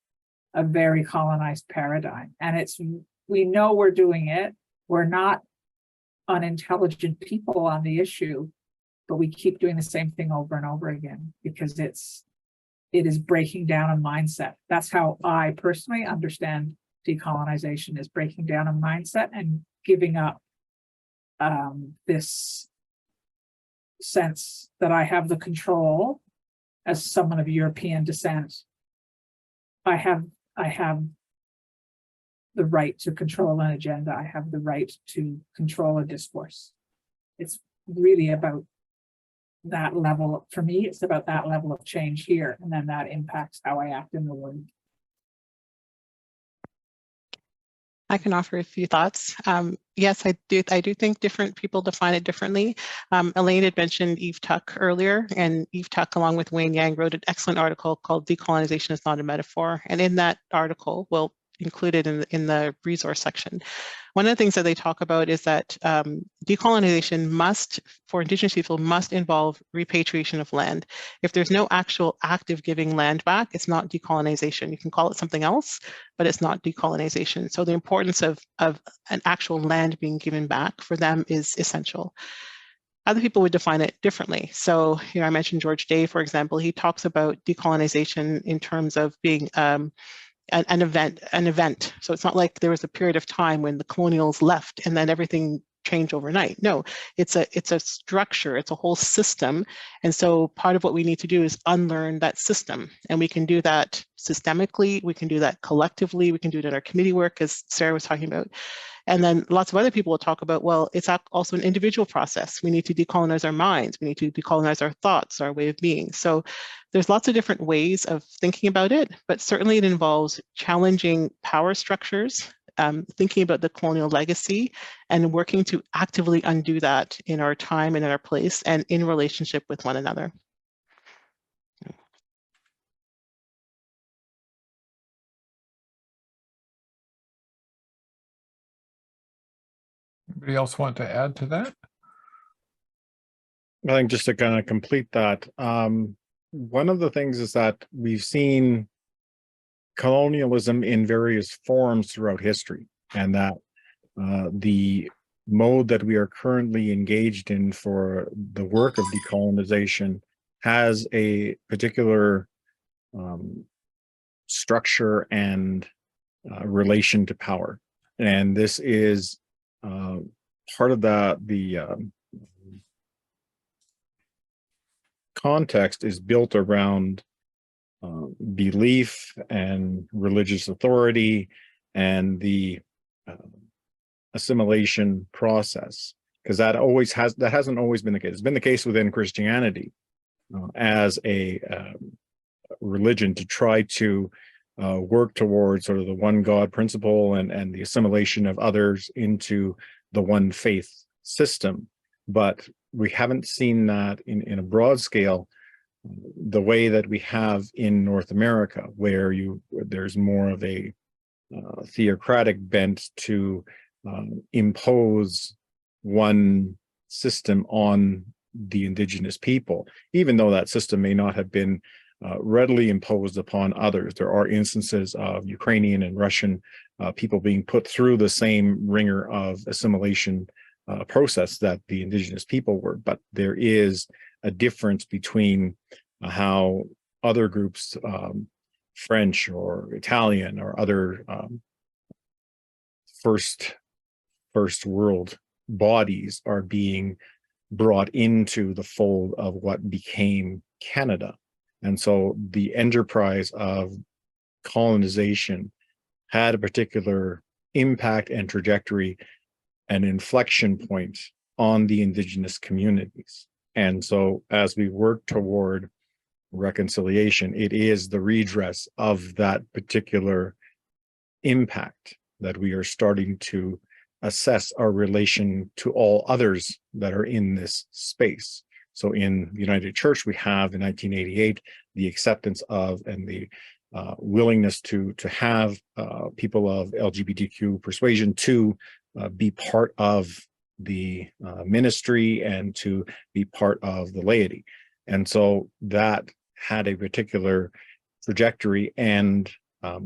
a very colonized paradigm. And we know we're doing it. We're not unintelligent people on the issue, but we keep doing the same thing over and over again because it is breaking down a mindset. That's how I personally understand decolonization, is breaking down a mindset and giving up this sense that I have the control as someone of European descent. I have the right to control an agenda. I have the right to control a discourse. It's really about that level. For me, it's about that level of change here, and then that impacts how I act in the world. I can offer a few thoughts. Yes, I do think different people define it differently. Elaine had mentioned Eve Tuck earlier, and Eve Tuck, along with Wayne Yang, wrote an excellent article called "Decolonization is Not a Metaphor." And in that article, we'll include it in the resource section. One of the things that they talk about is that decolonization for Indigenous people, must involve repatriation of land. If there's no actual act of giving land back, it's not decolonization. You can call it something else, but it's not decolonization. So the importance of an actual land being given back for them is essential. Other people would define it differently. So, I mentioned George Day, for example. He talks about decolonization in terms of being an event. So it's not like there was a period of time when the colonials left and then everything changed overnight. No, it's a structure, it's a whole system. And so part of what we need to do is unlearn that system. And we can do that systemically, we can do that collectively, we can do it in our committee work, as Sara was talking about. And then lots of other people will talk about, well, it's also an individual process. We need to decolonize our minds. We need to decolonize our thoughts, our way of being. So there's lots of different ways of thinking about it, but certainly it involves challenging power structures, thinking about the colonial legacy, and working to actively undo that in our time and in our place and in relationship with one another. Anybody else want to add to that? I think just to kind of complete that, one of the things is that we've seen colonialism in various forms throughout history, and that the mode that we are currently engaged in for the work of decolonization has a particular structure and relation to power. And this is part of the context is built around belief and religious authority and the assimilation process, because that hasn't always been the case. It's been the case within Christianity as a religion to try to work towards sort of the one God principle and the assimilation of others into the one faith system. But we haven't seen that in a broad scale the way that we have in North America, where there's more of a theocratic bent to impose one system on the Indigenous people, even though that system may not have been readily imposed upon others. There are instances of Ukrainian and Russian people being put through the same ringer of assimilation process that the Indigenous people were, but there is a difference between how other groups, French or Italian or other first world bodies, are being brought into the fold of what became Canada. And so the enterprise of colonization had a particular impact and trajectory, an inflection point on the Indigenous communities. And so as we work toward reconciliation, it is the redress of that particular impact that we are starting to assess our relation to all others that are in this space. So in the United Church, we have in 1988 the acceptance of and the willingness to have people of LGBTQ persuasion to be part of the ministry and to be part of the laity. And so that had a particular trajectory and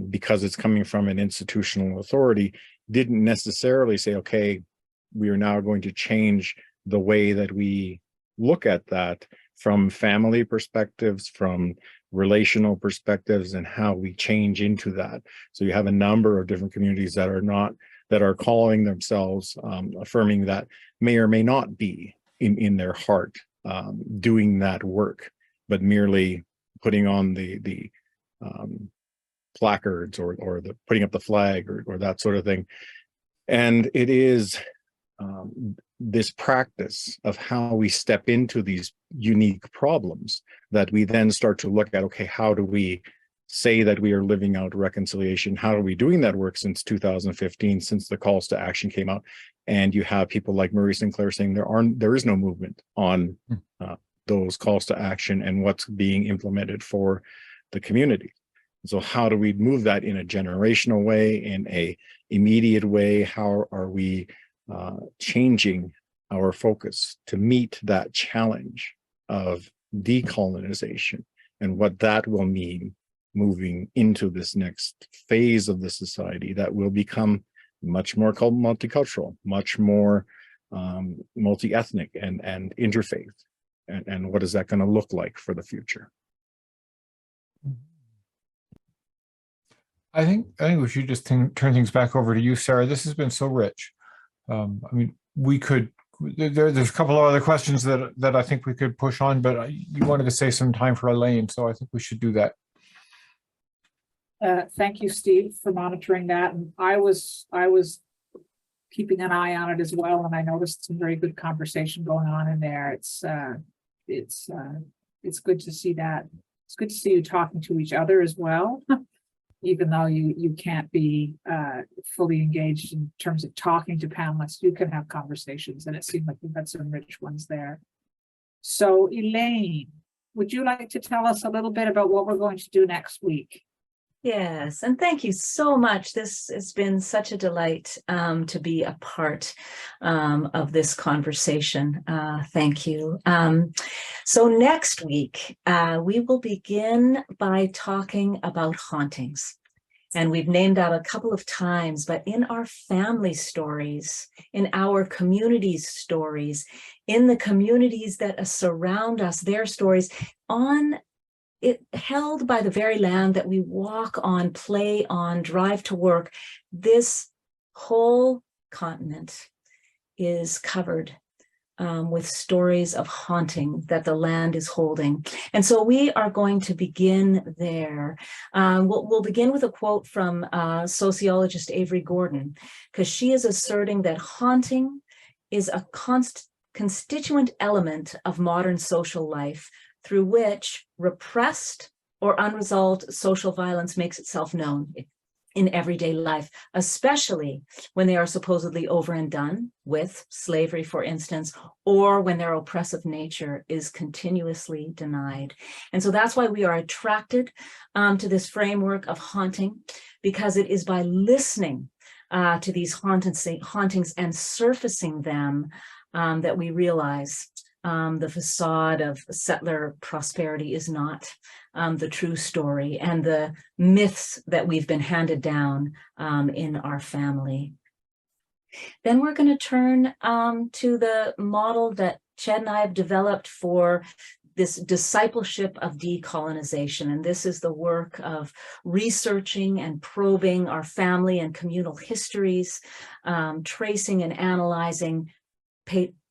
because it's coming from an institutional authority, didn't necessarily say, okay, we are now going to change the way that we look at that from family perspectives, from relational perspectives, and how we change into that. So you have a number of different communities that are calling themselves, affirming that may or may not be in their heart doing that work, but merely putting on the placards or the putting up the flag or that sort of thing. And it is this practice of how we step into these unique problems that we then start to look at, okay, how do we say that we are living out reconciliation? How are we doing that work since 2015, since the calls to action came out? And you have people like Murray Sinclair saying there is no movement on those calls to action and what's being implemented for the community. So how do we move that in a generational way, in a immediate way? How are we changing our focus to meet that challenge of decolonization and what that will mean moving into this next phase of the society that will become much more multicultural, much more multi-ethnic and interfaith, and what is that going to look like for the future? I think we should just turn things back over to you, Sara. This has been so rich. I mean, we could. There's a couple of other questions that I think we could push on, but you wanted to save some time for Elaine, so I think we should do that. Thank you, Steve, for monitoring that. And I was keeping an eye on it as well, and I noticed some very good conversation going on in there. It's good to see that. It's good to see you talking to each other as well. Even though you can't be fully engaged in terms of talking to panelists, you can have conversations, and it seemed like we've had some rich ones there. So Elaine, would you like to tell us a little bit about what we're going to do next week? Yes, and thank you so much. This has been such a delight to be a part of this conversation. Thank you. So next week, we will begin by talking about hauntings. And we've named that a couple of times, but in our family stories, in our communities' stories, in the communities that surround us, their stories, held by the very land that we walk on, play on, drive to work, this whole continent is covered with stories of haunting that the land is holding. And so we are going to begin there. We'll begin with a quote from sociologist Avery Gordon, because she is asserting that haunting is a constituent element of modern social life through which repressed or unresolved social violence makes itself known in everyday life, especially when they are supposedly over and done with slavery, for instance, or when their oppressive nature is continuously denied. And so that's why we are attracted to this framework of haunting, because it is by listening to these hauntings and surfacing them that we realize the facade of settler prosperity is not the true story, and the myths that we've been handed down in our family. Then we're going to turn to the model that Ched and I have developed for this discipleship of decolonization. And this is the work of researching and probing our family and communal histories, tracing and analyzing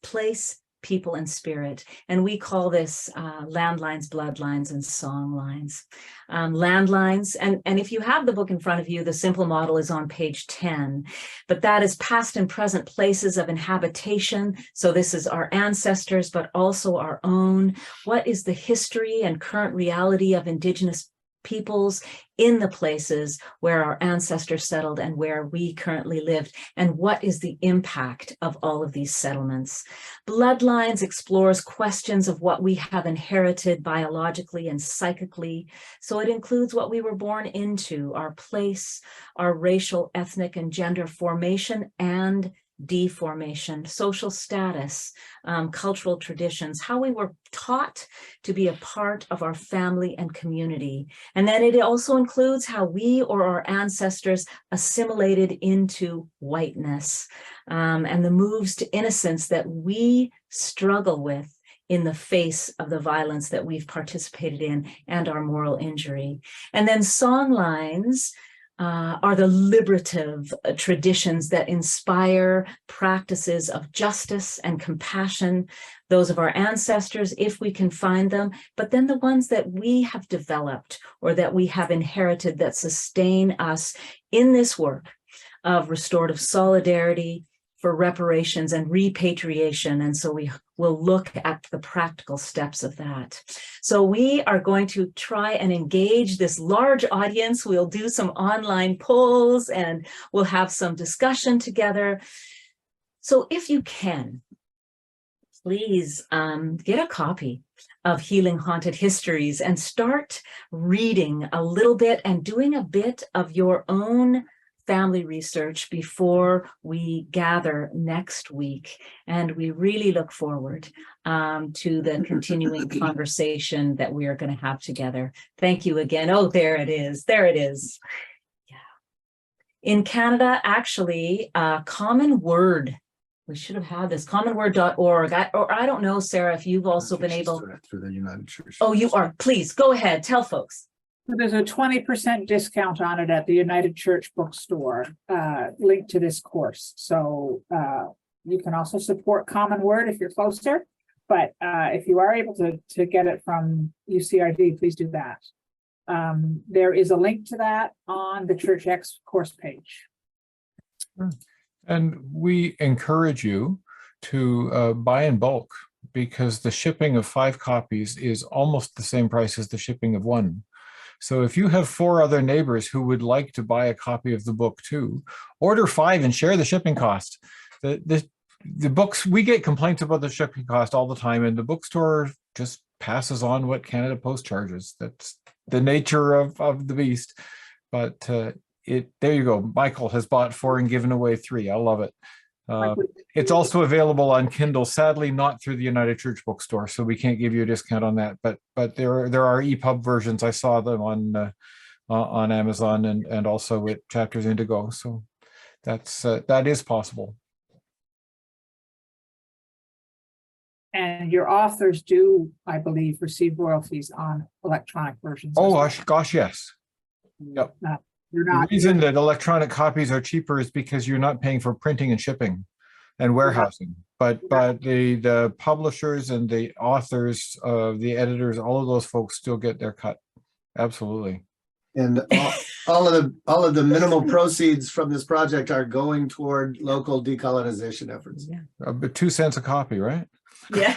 place, people, and spirit. And we call this landlines, bloodlines, and songlines. Landlines, and if you have the book in front of you, the simple model is on page 10, but that is past and present places of inhabitation. So this is our ancestors, but also our own. What is the history and current reality of Indigenous peoples in the places where our ancestors settled and where we currently lived, and what is the impact of all of these settlements? Bloodlines explores questions of what we have inherited biologically and psychically. So it includes what we were born into, our place, our racial, ethnic, and gender formation and deformation, social status, cultural traditions, how we were taught to be a part of our family and community. And then it also includes how we or our ancestors assimilated into whiteness, and the moves to innocence that we struggle with in the face of the violence that we've participated in and our moral injury. And then songlines are the liberative traditions that inspire practices of justice and compassion, those of our ancestors, if we can find them, but then the ones that we have developed or that we have inherited that sustain us in this work of restorative solidarity, for reparations and repatriation. And so we will look at the practical steps of that. So we are going to try and engage this large audience. We'll do some online polls and we'll have some discussion together. So if you can, please get a copy of Healing Haunted Histories and start reading a little bit and doing a bit of your own family research before we gather next week. And we really look forward to the continuing conversation that we are going to have together. Thank you again. Oh, there it is. There it is. Yeah. In Canada, actually, Common Word. We should have had this, commonword.org. I don't know, Sarah, if you've also been able. Through the United Church. Oh, you are. Please go ahead. Tell folks. There's a 20% discount on it at the United Church bookstore, linked to this course. So you can also support Common Word if you're closer, but if you are able to get it from UCRD, please do that. There is a link to that on the Church X course page. And we encourage you to buy in bulk, because the shipping of 5 copies is almost the same price as the shipping of 1. So if you have 4 other neighbors who would like to buy a copy of the book too, order 5 and share the shipping cost. The books, we get complaints about the shipping cost all the time, and the bookstore just passes on what Canada Post charges. That's the nature of the beast. But there you go. Michael has bought 4 and given away 3. I love it. It's also available on Kindle, sadly not through the United Church bookstore, so we can't give you a discount on that. But there are EPUB versions. I saw them on Amazon and also at Chapters Indigo. So that is possible. And your authors do, I believe, receive royalties on electronic versions. Oh gosh, yes. Yep. You're The not. reason that electronic copies are cheaper is because you're not paying for printing and shipping and warehousing. But the publishers and the authors, the editors, all of those folks still get their cut. Absolutely. And all of the minimal proceeds from this project are going toward local decolonization efforts. Yeah. But 2 cents a copy, right? Yeah.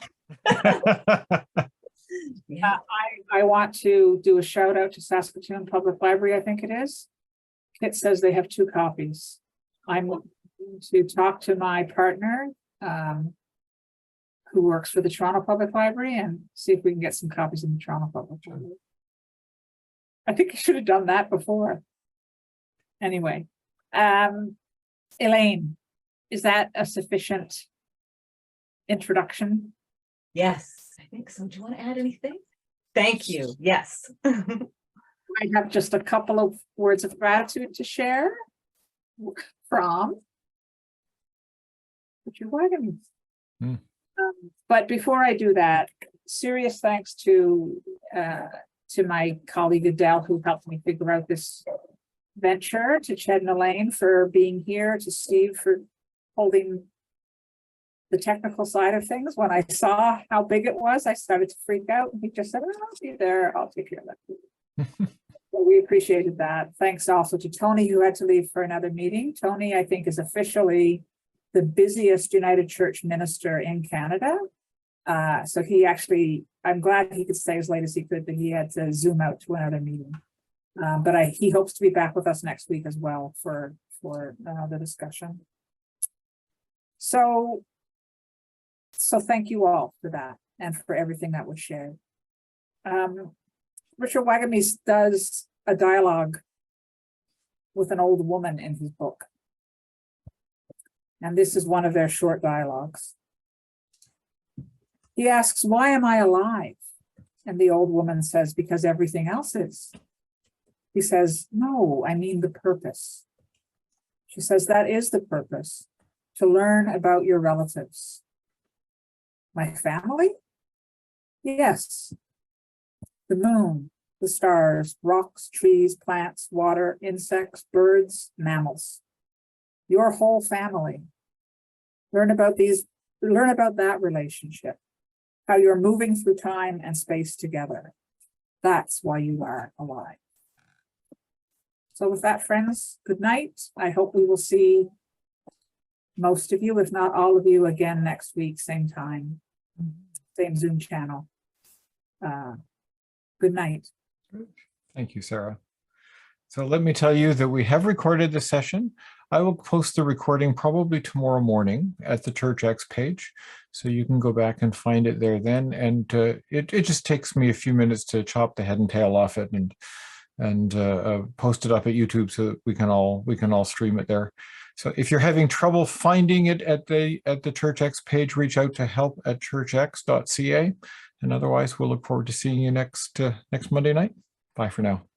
Yeah. I want to do a shout out to Saskatoon Public Library, I think it is. Kit says they have 2 copies. I'm going to talk to my partner who works for the Toronto Public Library and see if we can get some copies in the Toronto Public Library. I think I should have done that before. Anyway, Elaine, is that a sufficient introduction? Yes, I think so. Do you want to add anything? Thank you. Yes. I have just a couple of words of gratitude to share from Richard Wagon. But before I do that, serious thanks to my colleague Adele, who helped me figure out this venture, to Ched and Elaine for being here, to Steve for holding the technical side of things. When I saw how big it was, I started to freak out. And he just said, "Oh, I'll be there. I'll take care of that." So we appreciated that. Thanks also to Tony, who had to leave for another meeting. Tony, I think, is officially the busiest United Church minister in Canada. So he actually, I'm glad he could stay as late as he could, but he had to zoom out to another meeting. But he hopes to be back with us next week as well for the discussion. So thank you all for that and for everything that was shared. Richard Wagamese does a dialogue with an old woman in his book. And this is one of their short dialogues. He asks, "Why am I alive?" And the old woman says, "Because everything else is." He says, "No, I mean the purpose." She says, "That is the purpose, to learn about your relatives." "My family?" "Yes. The moon, the stars, rocks, trees, plants, water, insects, birds, mammals. Your whole family. Learn about that relationship, how you're moving through time and space together. That's why you are alive." So with that, friends, good night. I hope we will see most of you, if not all of you, again next week, same time, same Zoom channel. Good night. Thank you, Sarah. So let me tell you that we have recorded the session. I will post the recording probably tomorrow morning at the ChurchX page, so you can go back and find it there then. And it just takes me a few minutes to chop the head and tail off it and post it up at YouTube so that we can all stream it there. So if you're having trouble finding it at the ChurchX page, reach out to help@churchx.ca. And otherwise, we'll look forward to seeing you next Monday night. Bye for now.